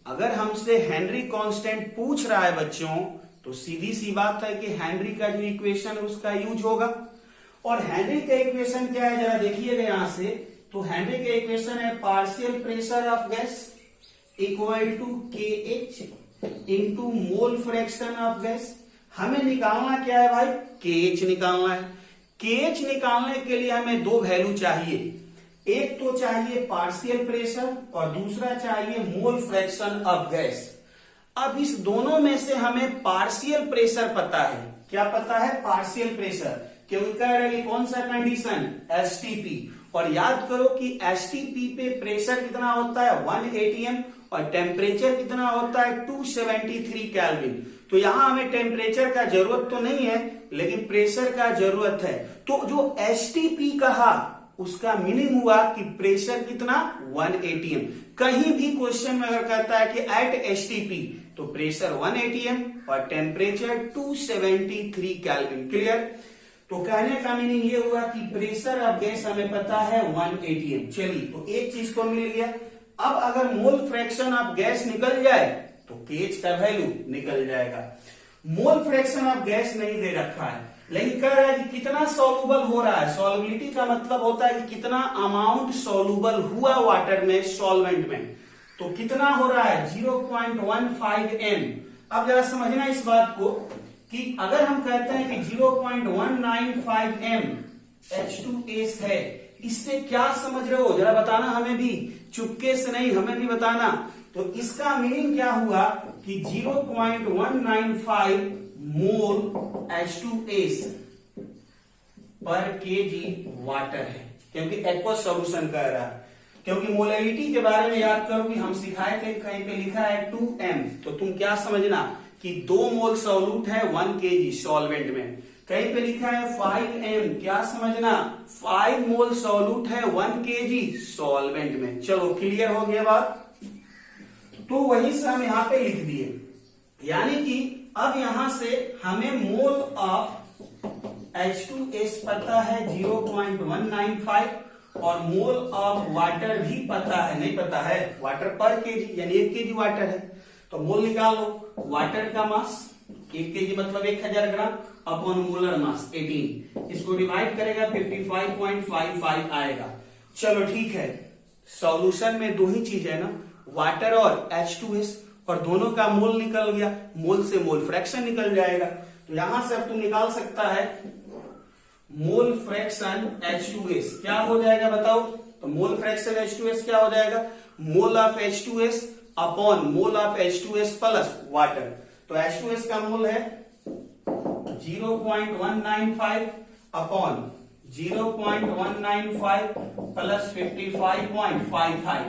अगर हमसे हेनरी कांस्टेंट पूछ रहा है बच्चों, तो सीधी सी बात है कि हेनरी का जो इक्वेशन है उसका यूज होगा। और हेनरी का इक्वेशन क्या है जरा देखिएगा यहां से, तो हेनरी का इक्वेशन है partial pressure of gas equal to K H into mole fraction of gas. हमें निकालना क्या है भाई, के एच निकालना है। के एच निकालने के लिए हमें दो वैल्यू चाहिए, एक तो चाहिए पार्शियल प्रेशर और दूसरा चाहिए मोल फ्रैक्शन ऑफ गैस। अब इस दोनों में से हमें पार्शियल प्रेशर पता है। क्या पता है, पार्शियल प्रेशर, क्योंकि कह रहे हैं कौन सा कंडीशन, एसटीपी। और याद करो कि एसटीपी पे प्रेशर कितना होता है 1 atm और टेम्परेचर कितना होता है 273 केल्विन। तो यहां हमें टेम्परेचर का जरूरत तो नहीं है लेकिन प्रेशर का जरूरत है। तो जो एसटीपी कहा उसका मीनिंग हुआ कि प्रेशर कितना 1 atm। कहीं भी क्वेश्चन में अगर कहता है कि एट एसटीपी तो प्रेशर 1 atm और टेम्परेचर 273 केल्विन। क्लियर। तो कहने का मीनिंग ये हुआ कि प्रेशर ऑफ गैस हमें पता है 1 atm। चलिए, तो एक चीज तो मिल गया। अब अगर मोल फ्रैक्शन ऑफ गैस निकल जाए तो केएच का वैल्यू निकल जाएगा। मोल फ्रैक्शन ऑफ गैस नहीं दे रखा है लेकिन कह रहा है कि कितना सॉल्युबल हो रहा है। सॉल्युबिलिटी का मतलब होता है कि कितना अमाउंट सॉल्युबल हुआ वाटर में, सॉल्वेंट में। तो कितना हो रहा है 0.15 m। अब जरा समझना इस बात को कि अगर हम कहते हैं कि 0.195 m H2S है, इससे क्या समझ रहे हो जरा बताना हमें भी, चुपके से नहीं, हमें भी बताना। तो इसका मीनिंग क्या हुआ कि 0.195 मोल H2S पर केजी वाटर है, क्योंकि एक्वस सॉल्यूशन कह रहा है। क्योंकि मोलैलिटी के बारे में याद करो कि हम सिखाए थे, कहीं पे लिखा है 2m, तो तुम क्या समझना कि 2 मोल सॉल्यूट है 1 kg सॉल्वेंट में। कहीं पे लिखा है 5m, क्या समझना 5 मोल सॉल्यूट है 1 kg सॉल्वेंट में। चलो क्लियर हो गया बात। तो वही से हम यहाँ पे लिख दिए, यानी कि अब यहां से हमें मोल ऑफ H2S पता है 0.195 और मोल ऑफ वाटर भी पता है, नहीं पता है, वाटर पर केजी यानी 1 kg वाटर है। तो मोल निकाल लो। वाटर का मास 1 kg मतलब 1000 ग्राम अपॉन मोलर मास 18, इसको डिवाइड करेगा 55.55 आएगा। चलो ठीक है, सॉल्यूशन में दो ही चीज है ना, वाटर और H2S, और दोनों का मोल निकल गया, मोल से मोल फ्रैक्शन निकल जाएगा। तो यहां से अब तुम निकाल सकता है मोल फ्रैक्शन H2S क्या हो जाएगा बताओ। तो मोल फ्रैक्शन H2S क्या हो जाएगा, mole of H2S upon mole of H2S plus water. तो H2S का मोल है 0.195 अपॉन 0.195 प्लस 55.55।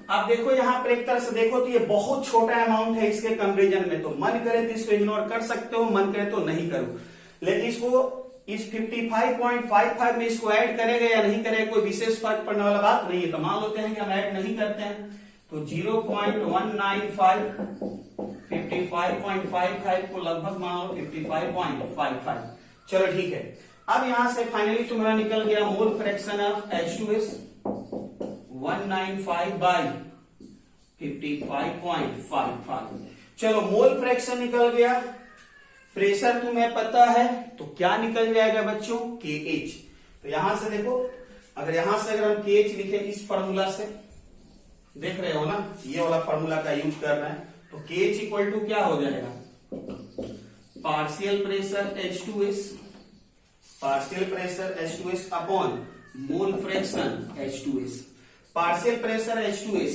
अब देखो यहां पर एक तरह से देखो तो ये बहुत छोटा अमाउंट है इसके कंपेरिजन में, तो मन करे तो इसको इग्नोर कर सकते हो, मन करे तो नहीं करो। लेकिन इसको इस 55.55 में इसको ऐड करेगा या नहीं करेगा कोई विशेष फर्क पड़ने वाला बात नहीं है। तो मान लेते हैं कि हम ऐड नहीं करते हैं, तो 0.195 55.55 को लगभग मान लो 55.55। चलो ठीक है। अब यहां से फाइनली तुम्हारा निकल गया मोल फ्रैक्शन ऑफ H2S 195 बाई 55.55। चलो मोल फ्रैक्शन निकल गया, प्रेशर तुम्हें पता है, तो क्या निकल जाएगा बच्चों, KH। तो यहां से देखो, अगर यहां से अगर हम KH लिखे इस फॉर्मूला से, देख रहे हो ना, ये वाला फॉर्मूला का यूज कर रहे हैं, तो KH इक्वल टू क्या हो जाएगा, partial pressure H2S, partial pressure H2S upon mole fraction H2S। Partial pressure H2S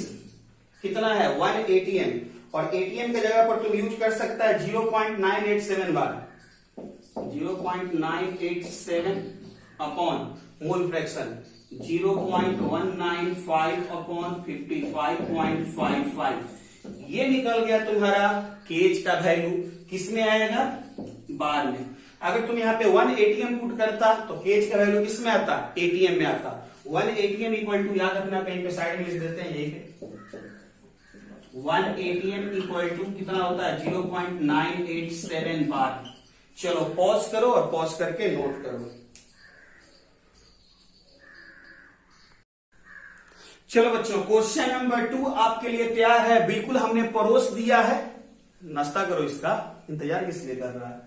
कितना है 1 atm, और atm के जगह पर तुम यूज कर सकता है 0.987 बार, 0.987 अपॉन मोल फ्रैक्शन 0.195 अपॉन 55.55। ये निकल गया तुम्हारा केज का वैल्यू। किसमें आएगा, बार में। अगर तुम यहाँ पे 1 atm पुट करता तो केज का वैल्यू किसमें आता, atm में आता। 1 atm इक्वल टू, याद रखना कहीं पे साइड में लिख देते हैं यही पे, 1 atm इक्वल टू कितना होता है 0.987 बार। चलो पॉज करो और पॉज करके नोट करो। चलो बच्चों, क्वेश्चन नंबर 2 आपके लिए तैयार है, बिल्कुल हमने परोस दिया है। नाश्ता करो, इसका इंतजार किस लिए कर रहा है।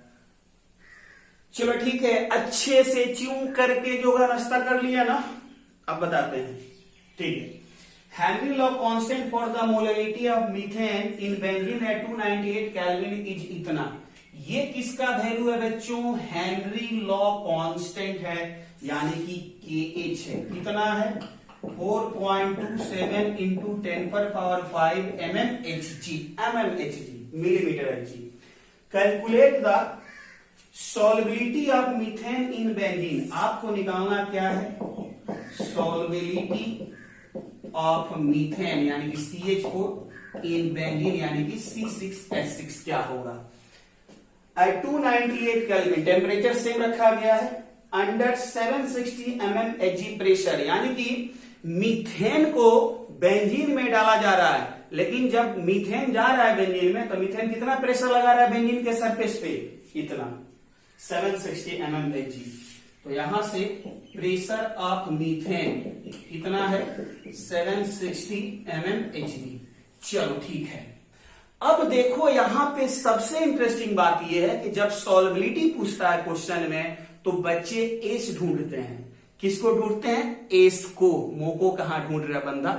चलो ठीक है, अच्छे से च्यूं करके जो नाश्ता कर लिया ना, अब बताते हैं। ठीक है, Henry law constant for the molarity of methane in benzene at 298 kelvin is इतना। ये किसका वैल्यू है बच्चों? हेनरी लॉ कांस्टेंट है, यानी कि KH है। कितना है? 4.27 into 10⁵ mmHg millimetre Hg। Calculate the solubility of methane in benzene. आपको निकालना क्या है? सॉल्युबिलिटी ऑफ मीथेन यानी कि CH4 इन बेंजीन यानी कि C6H6 क्या होगा? एट 298 केल्विन टेम्परेचर सेम रखा गया है, अंडर 760 mmHg प्रेशर, यानी कि मीथेन को बेंजीन में डाला जा रहा है, लेकिन जब मीथेन जा रहा है बेंजीन में तो मीथेन कितना प्रेशर लगा रहा है बेंजीन के सरफेस पे? इतना 760 mmHg। तो यहां से प्रेशर ऑफ मीथेन कितना है? 760 mmHg। चलो ठीक है। अब देखो यहां पे सबसे इंटरेस्टिंग बात यह है कि जब सॉल्युबिलिटी पूछता है क्वेश्चन में तो बच्चे एस ढूंढते हैं। किसको ढूंढते हैं? एस को। मोको कहां ढूंढ रहा बंदा?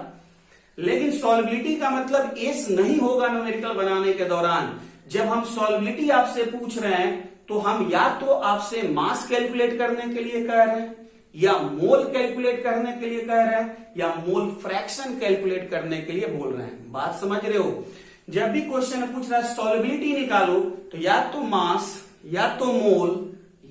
लेकिन सॉल्युबिलिटी का मतलब एस नहीं होगा न्यूमेरिकल बनाने के दौरान। जब हम सॉल्युबिलिटी आपसे पूछ रहे हैं तो हम या तो आपसे मास कैलकुलेट करने के लिए कह रहे हैं, या मोल कैलकुलेट करने के लिए कह रहे हैं, या मोल फ्रैक्शन कैलकुलेट करने के लिए बोल रहे हैं। बात समझ रहे हो? जब भी क्वेश्चन पूछ रहा है सॉल्युबिलिटी निकालो तो या तो मास, या तो मोल,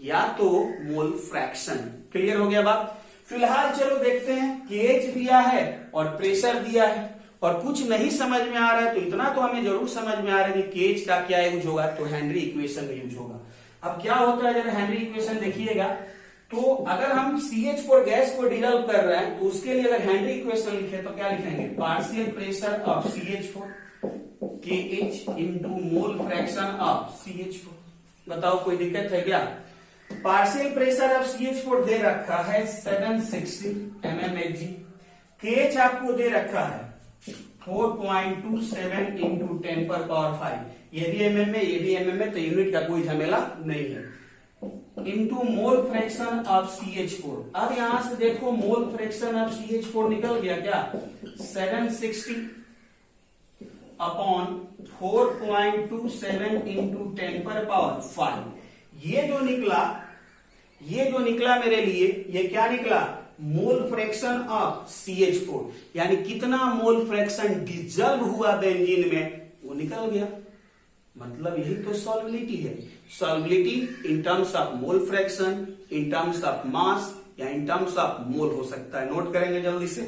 या तो मोल फ्रैक्शन। क्लियर हो गया बात? फिलहाल चलो देखते हैं KH दिया है और प्रेशर दिया है, और कुछ नहीं समझ में आ रहा है तो इतना तो हमें जरूर समझ में आ रहा है कि KH का क्या यूज होगा? तो हेनरी इक्वेशन यूज होगा। अब क्या होता है, जब हेनरी इक्वेशन देखिएगा तो अगर हम CH4 गैस को डिजॉल्व कर रहे हैं तो उसके लिए अगर हेनरी इक्वेशन लिखे तो क्या लिखेंगे? Partial pressure of CH4 KH into mole fraction of CH4। बताओ कोई दिक्कत है क्या? पार्शियल प्रेशर ऑफ CH4 दे रखा है 760 mmHg। KH आपको दे रखा है 4.27 इंटू 10⁵। ये भी mm में, ये भी mm में, तो यूनिट का कोई झमेला नहीं है। Into mole fraction of CH4। अब यहां से देखो मोल फ्रैक्शन ऑफ CH4 निकल गया क्या? 760 अपॉन 4.27 इंटू 10⁵। ये जो निकला मेरे लिए, ये क्या निकला? मोल फ्रैक्शन ऑफ CH4, यानी कितना मोल फ्रैक्शन डिजॉल्व हुआ बेंजीन में वो निकल गया। मतलब यही तो सॉल्युबिलिटी है। Solubility in terms of mole fraction, in terms of mass, या इन टर्म्स ऑफ मोल हो सकता है। नोट करेंगे जल्दी से।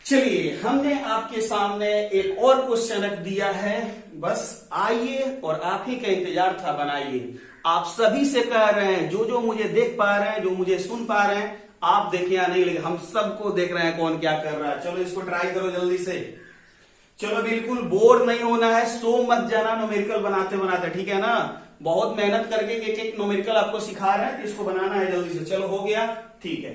चलिए, हमने आपके सामने एक और क्वेश्चन रख दिया है, बस आइए और आप ही का इंतजार था, बनाइए। आप सभी से कह रहे हैं, जो जो मुझे देख पा रहे हैं, जो मुझे सुन पा रहे हैं, आप देखें या नहीं, लेकिन हम सबको देख रहे हैं कौन क्या कर रहा है। चलो इसको ट्राई करो जल्दी से। चलो बिल्कुल बोर नहीं होना है, सो मत जाना न्यूमेरिकल बनाते बनाते, ठीक है ना? बहुत मेहनत करके एक एक न्यूमेरिकल आपको सिखा रहे हैं, तो इसको बनाना है जल्दी से। चलो हो गया, ठीक है।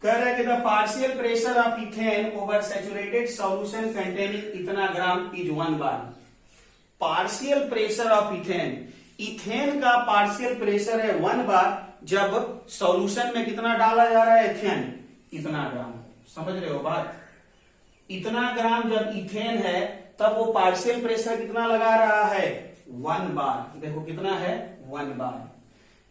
कह रहा है कि the partial pressure of ethane over saturated solution containing इतना gram is 1 bar. Partial pressure of ethane, ethane का पार्शियल प्रेशर है 1 बार जब सॉल्यूशन में कितना डाला जा रहा है? इथेन इतना ग्राम। समझ रहे हो बात? इतना ग्राम जब इथेन है तब वो पार्शियल प्रेशर कितना लगा रहा है? 1 बार। देखो कितना है? 1 बार।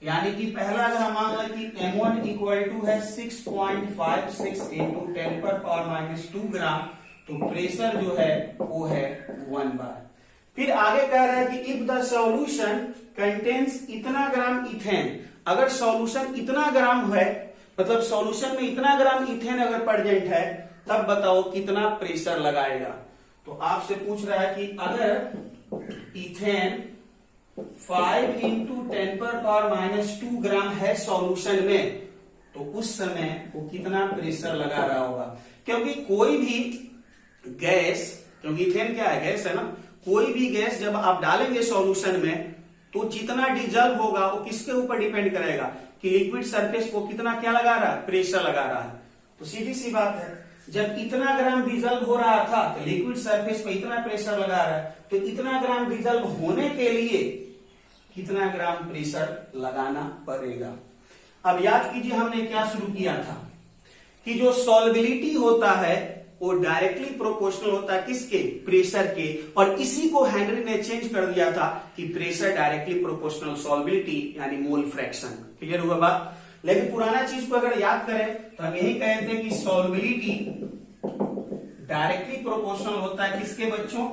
यानी कि पहला अगर हम मान लें कि M1 इक्वल टू है 6.56 इंटू 10⁻⁻² ग्राम, तो प्रेशर जो है वो है 1 बार। फिर आगे कह रहा है कि इफ द सॉल्यूशन कंटेन्स इतना ग्राम इथेन, अगर सॉल्यूशन इतना ग्राम है, मतलब सॉल्यूशन में इतना ग्राम इथेन अगर प्रेजेंट है, तब बताओ कितना प्रेशर लगाएगा। तो आपसे पूछ रहा है कि अगर इथेन 5 इंटू 10⁻⁻² ग्राम है सॉल्यूशन में, तो उस समय वो कितना प्रेशर लगा रहा होगा। क्योंकि कोई भी गैस, क्योंकि इथेन क्या है? गैस है ना। कोई भी गैस जब आप डालेंगे सॉल्यूशन में तो जितना डिजॉल्व होगा वो किसके ऊपर डिपेंड करेगा कि लिक्विड सरफेस को कितना क्या लगा रहा है? प्रेशर लगा रहा है। तो सीधी सी बात है, जब इतना ग्राम डिजॉल्व हो रहा था तो लिक्विड सरफेस पे इतना प्रेशर लगा रहा है, तो इतना ग्राम डिजॉल्व होने के लिए कितना ग्राम प्रेशर लगाना पड़ेगा। अब याद कीजिए हमने क्या शुरू किया था? कि जो सॉल्बिलिटी होता है वो डायरेक्टली प्रोपोर्शनल होता है किसके, प्रेशर के, और इसी को हेनरी ने चेंज कर दिया था कि प्रेशर डायरेक्टली प्रोपोर्शनल सॉल्बिलिटी यानी मोल फ्रैक्शन। क्लियर हुआ बात। लेकिन पुराना चीज को अगर याद करें तो हम यही कहते हैं कि सॉल्बिलिटी डायरेक्टली प्रोपोर्शनल होता है किसके बच्चों,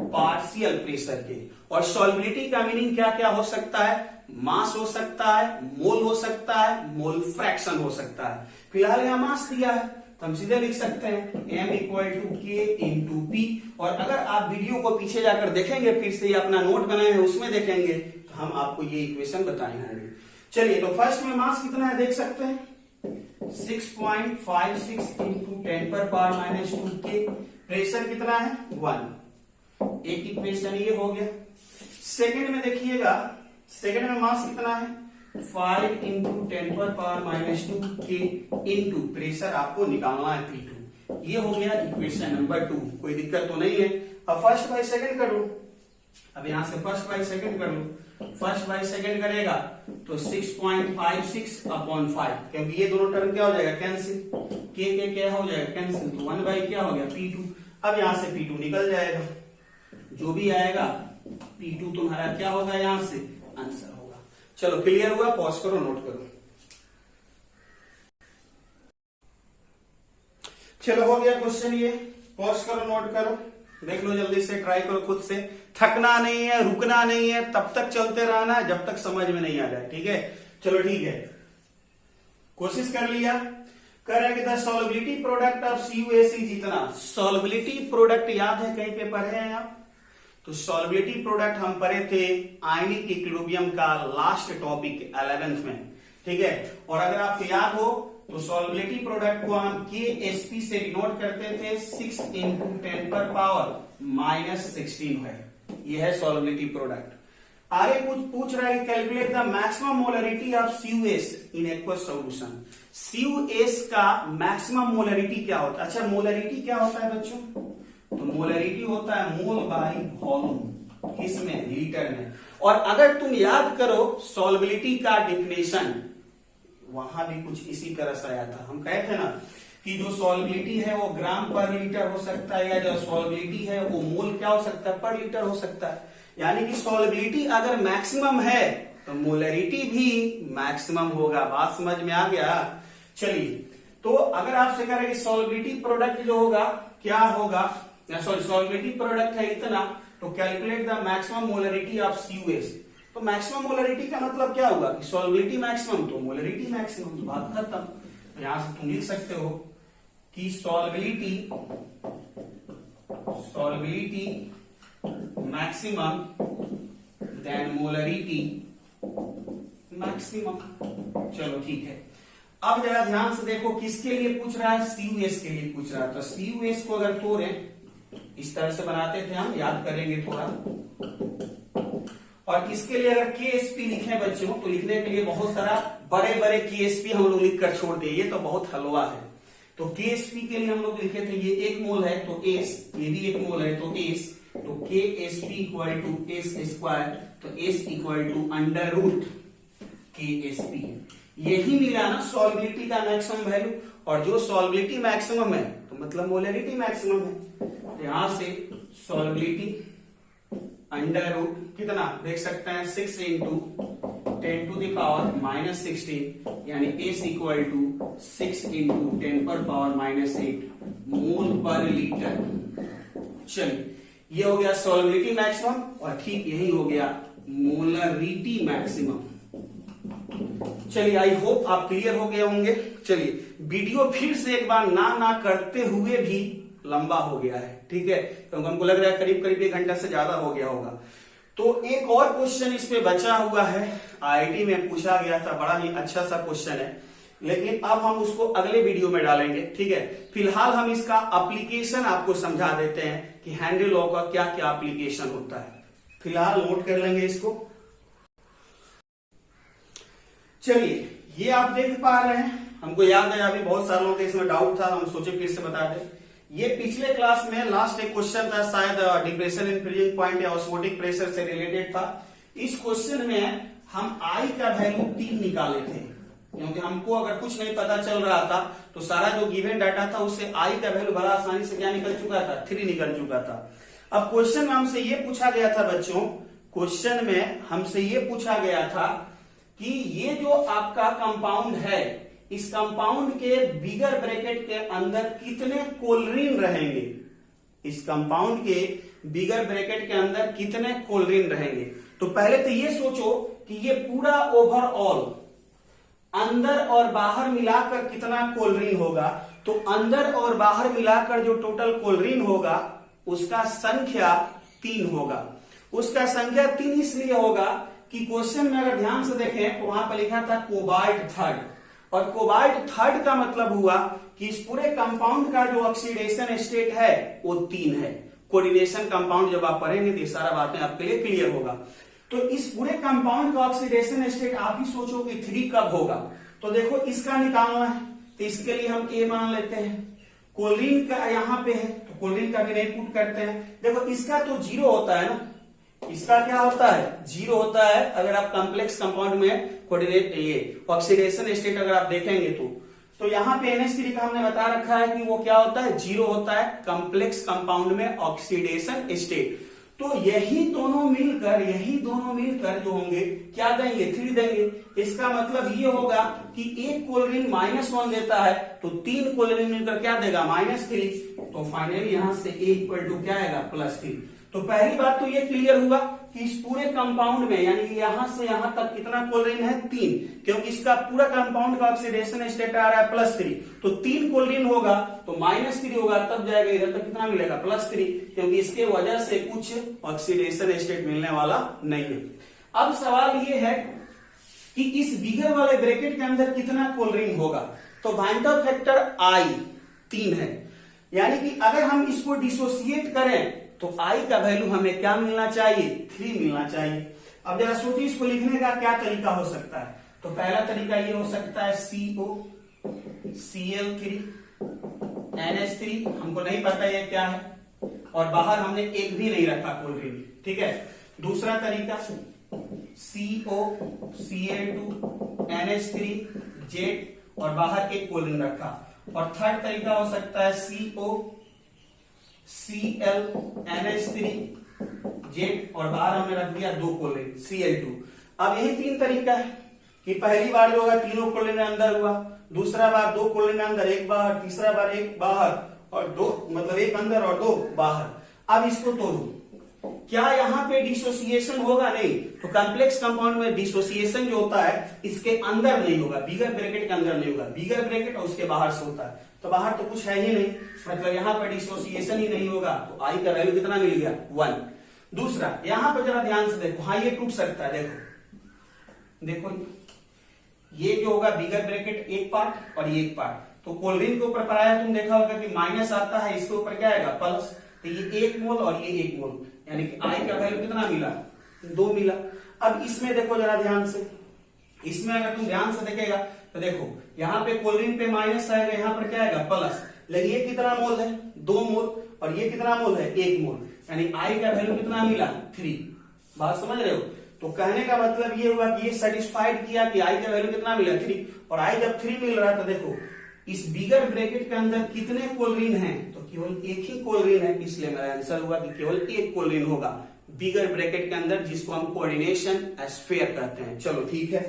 पार्शियल प्रेशर के। और सॉल्बिलिटी का मीनिंग क्या क्या हो सकता है, मास हो सकता है, मोल हो सकता है, मोल फ्रैक्शन हो सकता है। फिलहाल यहां मास दिया है तो हम सीधे लिख सकते हैं m इक्वल टू के इंटू पी। और अगर आप वीडियो को पीछे जाकर देखेंगे, फिर से अपना नोट बनाए हैं उसमें देखेंगे तो हम आपको ये इक्वेशन बताएंगे। चलिए, तो फर्स्ट में मास कितना है देख सकते हैं 6.56 इंटू 10 पर पावर माइनस 2 के। प्रेशर कितना है 1। एक इक्वेशन ये हो गया। सेकंड में देखिएगा, सेकंड में मास कितना है 5 इंटू 10 पर पावर माइनस 2 के इंटू प्रेशर आपको निकालना है P2। ये हो गया इक्वेशन नंबर 2। कोई दिक्कत तो नहीं है। अब फर्स्ट बाय सेकंड करो, अब यहां से फर्स्ट बाय सेकंड कर लो। फर्स्ट बाय सेकंड करेगा तो 6.56 अपॉन 5, क्योंकि ये दोनों टर्म क्या हो जाएगा कैंसिल, के क्या हो जाएगा कैंसिल, तो 1 बाई क्या हो गया P2। अब यहां से P2 निकल जाएगा, जो भी आएगा P2 तुम्हारा क्या होगा यहां से आंसर होगा। चलो क्लियर हुआ, पॉज करो नोट करो। चलो हो गया क्वेश्चन, ये पॉज करो नोट करो, देख लो जल्दी से, ट्राई करो खुद से। थकना नहीं है, रुकना नहीं है, तब तक चलते रहना है जब तक समझ में नहीं आ जाए। ठीक है, चलो ठीक है, कोशिश कर लिया। कह रहे कि द सॉल्बिलिटी प्रोडक्ट ऑफ CuSE जितना, सॉल्बिलिटी प्रोडक्ट याद है कहीं पे पढ़े हैं आप, तो सॉल्बिलिटी प्रोडक्ट हम पढ़े थे आयनिक इक्विलिब्रियम का लास्ट टॉपिक 11th में। ठीक है, और अगर आपको याद हो तो सॉल्बिलिटी प्रोडक्ट को हम KSP से डिनोट करते थे 6 इंटू 10 पर पावर माइनस 16 है। ये है सॉल्बिलिटी प्रोडक्ट। आगे कुछ पूछ रहा है calculate the maximum molarity of CuS in aqueous solution. CuS का मैक्सिमम मोलरिटी क्या होता है? अच्छा, मोलरिटी क्या होता है बच्चों? तो मोलरिटी होता है मोल बाई वॉल्यूम, किसमें, लीटर में। और अगर तुम याद करो सॉल्बिलिटी का डिफिनेशन, वहां भी कुछ इसी तरह से आया था। हम कहे थे ना कि जो सॉल्बिलिटी है वो ग्राम पर लीटर हो सकता है, या जो सॉल्बिलिटी है वो मोल क्या हो सकता है, पर लीटर हो सकता है। यानी कि सॉल्बिलिटी अगर मैक्सिमम है तो मोलरिटी भी मैक्सिमम होगा। बात समझ में आ गया? चलिए, तो अगर आपसे कह रहे कि सॉल्बिलिटी प्रोडक्ट जो होगा क्या होगा, सॉरी सॉल्बिलिटी प्रोडक्ट है इतना, तो calculate the maximum molarity of CuS। तो मैक्सिमम मोलरिटी का मतलब क्या होगा कि सॉल्बिलिटी मैक्सिमम तो मोलरिटी मैक्सिमम, तो बात खत्म। तो यहां से तुम लिख सकते हो कि सॉल्बिलिटी मैक्सिमम देन मोलरिटी मैक्सिमम। चलो ठीक है, अब जरा ध्यान से देखो किसके लिए पूछ रहा है, CuS के लिए पूछ रहा है। तो CuS को अगर तोड़े इस तरह से बनाते थे हम, याद करेंगे थोड़ा। और इसके लिए अगर KSP लिखे बच्चों तो लिखने के लिए बहुत सारा बड़े बड़े KSP हम लोग लिख कर छोड़ दिए, ये तो बहुत हलवा है। तो KSP के लिए हम लोग लिखे थे ये 1 मोल है तो S, ये भी 1 मोल है तो S, तो KSP equal to S square, तो S equal to under root KSP। यही मिला ना सॉल्बिलिटी का मैक्सिमम वैल्यू, और जो सॉल्बिलिटी मैक्सिमम है तो मतलब मोलरिटी मैक्सिमम है। तो यहां से सॉल्बिलिटी अंडर रूट कितना देख सकते हैं 6 into 10 to the power minus 16, यानी S इक्वल टू 6 इंटू 10 पर पावर माइनस 8 मोल पर लीटर। चलिए, ये हो गया सॉल्बिलिटी मैक्सिमम, और ठीक यही हो गया मोलरिटी मैक्सिमम। चलिए, आई होप आप क्लियर हो गए होंगे। चलिए, वीडियो फिर से एक बार ना करते हुए भी लंबा हो गया है, ठीक है, क्योंकि हमको लग रहा है करीब करीब 1 घंटा से ज्यादा हो गया होगा। तो एक और क्वेश्चन इस पे बचा हुआ है, IIT में पूछा गया था, बड़ा ही अच्छा सा क्वेश्चन है, लेकिन अब हम उसको अगले वीडियो में डालेंगे। ठीक है, फिलहाल हम इसका एप्लीकेशन आपको समझा देते हैं कि हेनरी लॉ का क्या क्या एप्लीकेशन होता है। फिलहाल नोट कर लेंगे इसको। चलिए, ये आप देख पा रहे हैं, हमको याद है अभी बहुत सारे लोगों के इसमें डाउट था, हम सोचे फिर से बता दें। ये पिछले क्लास में लास्ट एक क्वेश्चन था, शायद डिप्रेशन इन फ्रीजिंग पॉइंट या ऑस्मोटिक प्रेशर से रिलेटेड था। इस क्वेश्चन में हम I का वैल्यू 3 निकाले थे, क्योंकि हमको अगर कुछ नहीं पता चल रहा था तो सारा जो गिवन डाटा था उससे आई का वैल्यू बड़ा आसानी से क्या निकल चुका था, 3 निकल चुका था। अब क्वेश्चन में हमसे ये पूछा गया था बच्चों, क्वेश्चन में हमसे ये पूछा गया था कि ये जो आपका कंपाउंड है, इस कंपाउंड के बिगर ब्रैकेट के अंदर कितने कोलरीन रहेंगे, इस कंपाउंड के बिगर ब्रैकेट के अंदर कितने कोलरीन रहेंगे। तो पहले तो ये सोचो कि ये पूरा ओवरऑल अंदर और बाहर मिलाकर कितना कोलरीन होगा। तो अंदर और बाहर मिलाकर जो टोटल कोलरीन होगा उसका संख्या 3 होगा। उसका संख्या 3 इसलिए होगा कि क्वेश्चन में अगर ध्यान से देखें तो वहां पर लिखा था कोबाल्ट थर्ड, और कोबाल्ट थर्ड का मतलब हुआ कि इस पूरे कंपाउंड का जो ऑक्सीडेशन स्टेट है वो 3 है। कोऑर्डिनेशन कंपाउंड जब आप पढ़ेंगे तो ये सारा बातें आपके लिए क्लियर होगा। तो इस पूरे कंपाउंड का ऑक्सीडेशन स्टेट आप ही सोचो कि 3 कब होगा। तो देखो इसका निकालना है तो इसके लिए हम ए मान लेते हैं, कोलरीन का यहाँ पे है तो कोलरीन का भी नहीं पुट करते हैं। देखो इसका तो 0 होता है ना, इसका क्या होता है, 0 होता है। अगर आप कॉम्प्लेक्स कंपाउंड में कोऑर्डिनेट ये ऑक्सीडेशन स्टेट अगर आप देखेंगे तो यहाँ पे NH3 का हमने बता रखा है कि वो क्या होता है, 0 होता है कॉम्प्लेक्स कंपाउंड में ऑक्सीडेशन स्टेट। तो यही दोनों मिलकर जो होंगे क्या देंगे, 3 देंगे। इसका मतलब ये होगा कि एक कोलरीन -1 देता है तो 3 कोलरीन मिलकर क्या देगा, -3। तो फाइनली यहां से A इक्वल टू क्या आएगा, +3। तो पहली बात तो ये क्लियर हुआ कि इस पूरे कंपाउंड में यानी कि यहां से यहां तक कितना कोलरीन है, 3, क्योंकि इसका पूरा कंपाउंड का ऑक्सीडेशन स्टेट आ रहा है +3। तो 3 कोलरीन होगा तो -3 होगा, तब जाएगा इधर तक कितना मिलेगा, +3, क्योंकि इसके वजह से कुछ ऑक्सीडेशन स्टेट मिलने वाला नहीं है। अब सवाल ये है कि इस बिगर वाले ब्रैकेट के अंदर कितना कोलरीन होगा। तो वाइंटर फैक्टर I 3 है, यानी कि अगर हम इसको डिसोसिएट करें तो I का वैल्यू हमें क्या मिलना चाहिए, 3 मिलना चाहिए। अब जरा सोचिए इसको लिखने का क्या तरीका हो सकता है। तो पहला तरीका ये हो सकता है CO Cl3 NH3, हमको नहीं पता ये क्या है, और बाहर हमने एक भी नहीं रखा कोलरीन, ठीक है। दूसरा तरीका CO Cl2 NH3 जेड और बाहर एक कोलरीन रखा। और थर्ड तरीका हो सकता है CO Cl NH3 जेड और बाहर हमने रख दिया 2 कोलरीन Cl2। अब यही 3 तरीका है कि पहली बार जो होगा तीनों कोलरीन अंदर हुआ, दूसरा बार 2 कोलरीन अंदर 1 बाहर, तीसरा बार 1 बाहर और 2 मतलब 1 अंदर और 2 बाहर। अब इसको तोड़ो, क्या यहाँ पे डिसोसिएशन होगा, नहीं। तो कॉम्प्लेक्स कंपाउंड में डिसोसिएशन जो होता है इसके अंदर नहीं होगा, बिगर ब्रैकेट के अंदर नहीं होगा, बिगर ब्रैकेट और उसके बाहर से होता है। तो बाहर तो कुछ है ही नहीं, मतलब यहाँ पर डिसोसिएशन ही नहीं होगा। तो आई का वैल्यू कितना मिल गया, 1। दूसरा यहाँ पर जरा ध्यान से देखो, हाँ ये टूट सकता है। देखो ये जो होगा बिगर ब्रैकेट एक पार्ट और ये एक पार्ट, तो कोलरीन के ऊपर पढ़ाया तुम देखा होगा कि माइनस आता है, इसके ऊपर क्या आएगा, प्लस। तो ये 1 मोल और ये 1 मोल, यानी कि आई का वैल्यू कितना मिला, 2 मिला। अब इसमें देखो जरा ध्यान से, इसमें अगर तुम ध्यान से देखेगा तो देखो यहाँ पे कोलरीन पे माइनस आएगा, यहाँ पर क्या आएगा, प्लस। लेकिन ये कितना मोल है, 2 मोल, और ये कितना मोल है, 1 मोल, यानी आई का वैल्यू कितना मिला, 3। बात समझ रहे हो। तो कहने का मतलब ये हुआ कि ये सेटिस्फाइड किया कि आई का वैल्यू कितना मिला, 3। और आई जब 3 मिल रहा है तो देखो इस बिगर ब्रैकेट के अंदर कितने कोलरीन हैं, तो केवल एक ही कोलरीन है, इसलिए मेरा आंसर हुआ कि केवल एक कोलरीन होगा बिगर ब्रैकेट के अंदर, जिसको हम कोऑर्डिनेशन स्फीयर कहते हैं। चलो ठीक है।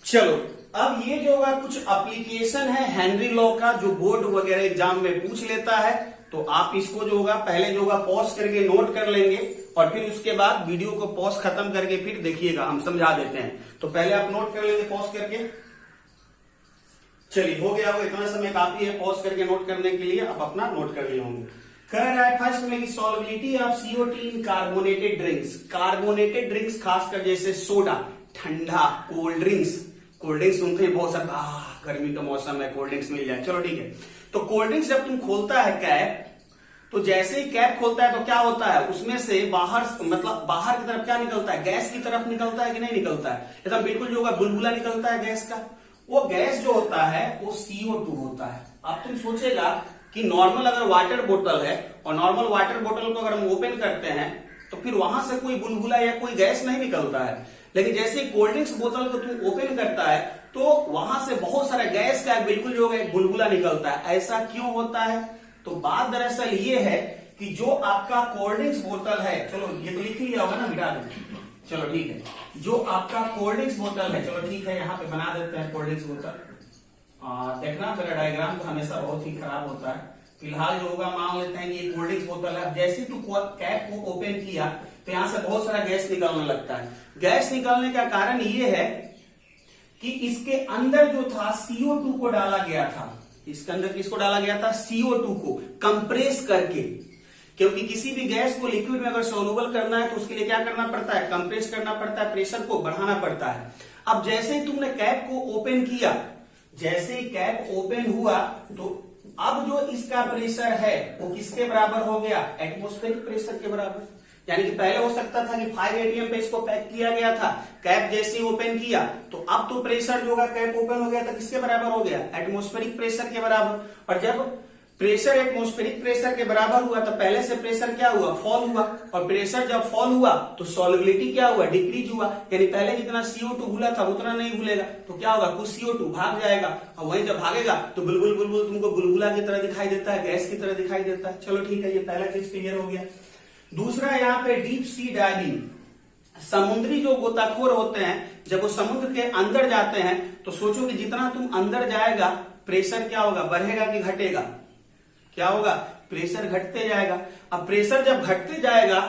चलो अब ये जो होगा कुछ एप्लीकेशन है हेनरी लॉ का, जो बोर्ड वगैरह एग्जाम में पूछ लेता है। तो आप इसको जो होगा पहले जो होगा पॉज करके नोट कर लेंगे, और फिर उसके बाद वीडियो को पॉज खत्म करके फिर देखिएगा, हम समझा देते हैं। तो पहले आप नोट कर लेंगे पॉज करके। चलिए हो गया, इतना समय काफी है पॉज करके नोट करने के लिए, आप अपना नोट कर लिए होंगे। कह रहा है फर्स्ट में solubility of CO2 in carbonated drinks. Carbonated drinks खासकर जैसे सोडा, ठंडा, कोल्ड ड्रिंक्स सुनते हैं बहुत सारा, गर्मी का मौसम है कोल्ड ड्रिंक्स मिल जाए, चलो ठीक है। तो कोल्ड ड्रिंक्स जब तुम खोलता है कैप, तो जैसे ही कैप खोलता है तो क्या होता है, उसमें से बाहर मतलब बाहर की तरफ क्या निकलता है, गैस की तरफ निकलता है कि नहीं निकलता है, एकदम बिल्कुल जो होगा बुलबुला निकलता है गैस का। वो गैस जो होता है वो CO2 होता है। अब तुम सोचेगा कि नॉर्मल अगर वाटर बोतल है और नॉर्मल वाटर बोतल को अगर हम ओपन करते हैं तो फिर वहां से कोई बुलबुला या कोई गैस नहीं निकलता है, लेकिन जैसे कोल्ड ड्रिंक्स बोतल को तुम ओपन करता है तो वहां से बहुत सारा गैस का बिल्कुल जो है बुलबुला निकलता है। ऐसा क्यों होता है? तो बात दरअसल ये है कि जो आपका कोल्ड ड्रिंक्स बोतल है, चलो ये तो लिख लिया होगा ना, मिटा दो, चलो ठीक है, जो आपका कोल्ड ड्रिंक्स बोतल है, चलो ठीक है यहाँ पे बना देते हैं कोल्ड ड्रिंक्स बोतल। देखना मेरा डायग्राम तो हमेशा बहुत ही खराब होता है। फिलहाल जो होगा मान लेते हैं कि ये कोल्ड ड्रिंक्स बोतल है। जैसे तू कैप को ओपन किया तो यहां से बहुत सारा गैस निकलने लगता है। गैस निकलने का कारण ये है कि इसके अंदर जो था CO2 को डाला गया था। इसके अंदर किसको डाला गया था? CO2 को कंप्रेस करके, क्योंकि किसी भी गैस को लिक्विड में अगर सोल्यूबल करना है तो उसके लिए क्या करना पड़ता है? कंप्रेस करना पड़ता है, प्रेशर को बढ़ाना पड़ता है। अब जैसे ही तुमने कैप को ओपन किया, जैसे ही कैप ओपन हुआ तो अब जो इसका प्रेशर है वो किसके बराबर हो गया? एटमॉस्फेरिक प्रेशर के बराबर। यानी कि पहले हो सकता था कि 5 atm पे इसको पैक किया गया था, कैप जैसे ही ओपन किया तो अब तो प्रेशर जो है कैप ओपन हो गया था, किसके बराबर हो गया? एटमॉस्फेरिक प्रेशर के बराबर। और जब प्रेशर एटमॉस्फेरिक प्रेशर के बराबर हुआ तो पहले से प्रेशर क्या हुआ? फॉल हुआ। और प्रेशर जब फॉल हुआ तो सॉल्युबिलिटी क्या हुआ? डिक्रीज हुआ। यानी पहले जितना CO2 घुला था उतना नहीं घुलेगा, तो क्या होगा? कुछ CO2 भाग जाएगा, और वहीं जब भागेगा तो बुलबुल बुलबुल तुमको बुलबुला की तरह दिखाई देता है, गैस की तरह दिखाई देता है। चलो ठीक है, ये पहला चीज क्लियर हो गया। दूसरा यहाँ पे डीप सी डाइविंग, समुद्री जो गोताखोर होते हैं जब वो समुद्र के अंदर जाते हैं तो सोचो कि जितना तुम अंदर जाएगा प्रेशर क्या होगा? बढ़ेगा कि घटेगा? क्या होगा? प्रेशर घटते जाएगा। अब प्रेशर जब घटते जाएगा,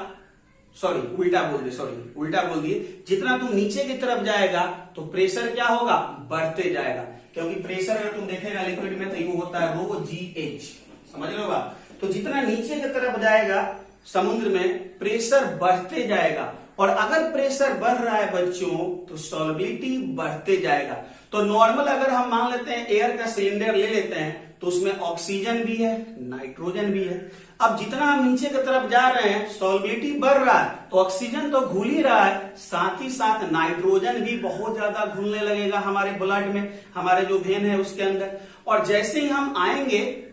उल्टा बोल दिए, जितना तुम नीचे की तरफ जाएगा तो प्रेशर क्या होगा? बढ़ते जाएगा। क्योंकि प्रेशर अगर तुम देखेगा लिक्विड में तो ये होता है ρGH, समझ लो बात। तो जितना नीचे की तरफ जाएगा समुद्र में प्रेशर बढ़ते जाएगा, और अगर प्रेशर बढ़ रहा है बच्चों तो सॉल्युबिलिटी बढ़ते जाएगा। तो नॉर्मल अगर हम मान लेते हैं एयर का सिलेंडर ले लेते हैं तो उसमें ऑक्सीजन भी है, नाइट्रोजन भी है। अब जितना हम नीचे की तरफ जा रहे हैं सॉल्युबिलिटी बढ़ रहा है, तो ऑक्सीजन तो घुल ही रहा है, साथ ही साथ नाइट्रोजन भी बहुत ज्यादा घुलने लगेगा हमारे ब्लड में, हमारे जो वेन है उसके अंदर। और जैसे ही हम आएंगे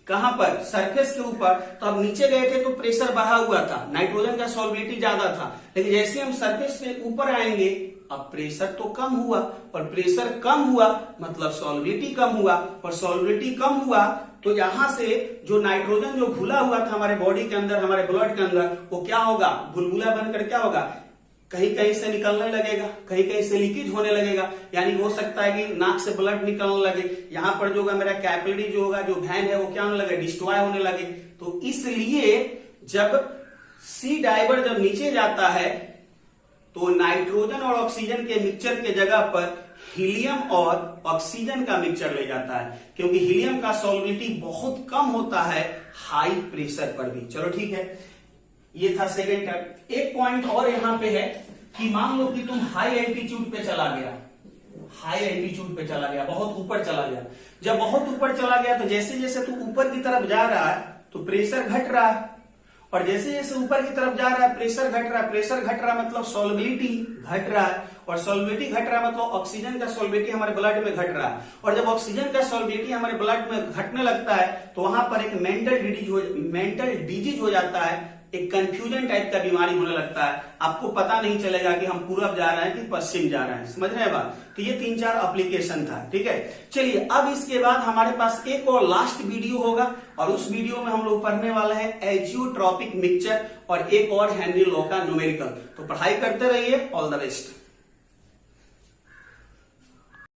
कहां पर? सरफेस के ऊपर, तो अब नीचे गए थे तो प्रेशर बढ़ा हुआ था, नाइट्रोजन का सॉल्युबिलिटी ज्यादा था, लेकिन जैसे हम सरफेस के ऊपर आएंगे अब प्रेशर तो कम हुआ, और प्रेशर कम हुआ मतलब सॉल्युबिलिटी कम हुआ, और सॉल्युबिलिटी कम हुआ तो यहां से जो नाइट्रोजन जो घुला हुआ था हमारे बॉडी के अंदर, हमारे ब्लड के अंदर, वो क्या होगा? बुलबुला बनकर क्या होगा? कहीं कहीं से निकलने लगेगा, कहीं कहीं से लीकेज होने लगेगा। यानी हो सकता है कि नाक से ब्लड निकलने लगे, यहां पर जो होगा मेरा कैपिलरी जो होगा, जो वैन है वो क्या होने लगे? डिस्ट्रॉय होने लगे। तो इसलिए जब सी डाइवर जब नीचे जाता है तो नाइट्रोजन और ऑक्सीजन के मिक्सचर के जगह पर हीलियम और ऑक्सीजन का मिक्सचर ले जाता है, क्योंकि हीलियम का सॉल्युबिलिटी बहुत कम होता है हाई प्रेशर पर भी। चलो ठीक है, ये था सेकेंड टर्म। एक पॉइंट और यहां पे है कि मान लो कि तुम हाई एल्टीट्यूड पे चला गया, बहुत ऊपर चला गया। जब बहुत ऊपर चला गया तो जैसे जैसे तू ऊपर की तरफ जा रहा है तो प्रेशर घट रहा है, और जैसे जैसे ऊपर की तरफ जा रहा है प्रेशर घट रहा है। प्रेशर घट रहा है मतलब सॉल्युबिलिटी घट रहा है, और सॉल्युबिलिटी घट रहा है मतलब ऑक्सीजन का सॉल्युबिलिटी हमारे ब्लड में घट रहा है। और जब ऑक्सीजन का सॉल्युबिलिटी हमारे ब्लड में घटने लगता है तो वहां पर एक मेंटल डिजीज हो जाता है, एक कंफ्यूजन टाइप का बीमारी होने लगता है। आपको पता नहीं चलेगा कि हम पूरब जा रहे हैं कि पश्चिम जा रहे हैं, समझ रहे हैं बात। तो ये 3-4 एप्लीकेशन था, ठीक है। चलिए अब इसके बाद हमारे पास एक और लास्ट वीडियो होगा, और उस वीडियो में हम लोग पढ़ने वाले हैं एजियोट्रॉपिक मिक्सचर और एक और हेनरी लॉ का न्यूमेरिकल। तो पढ़ाई करते रहिए, ऑल द बेस्ट।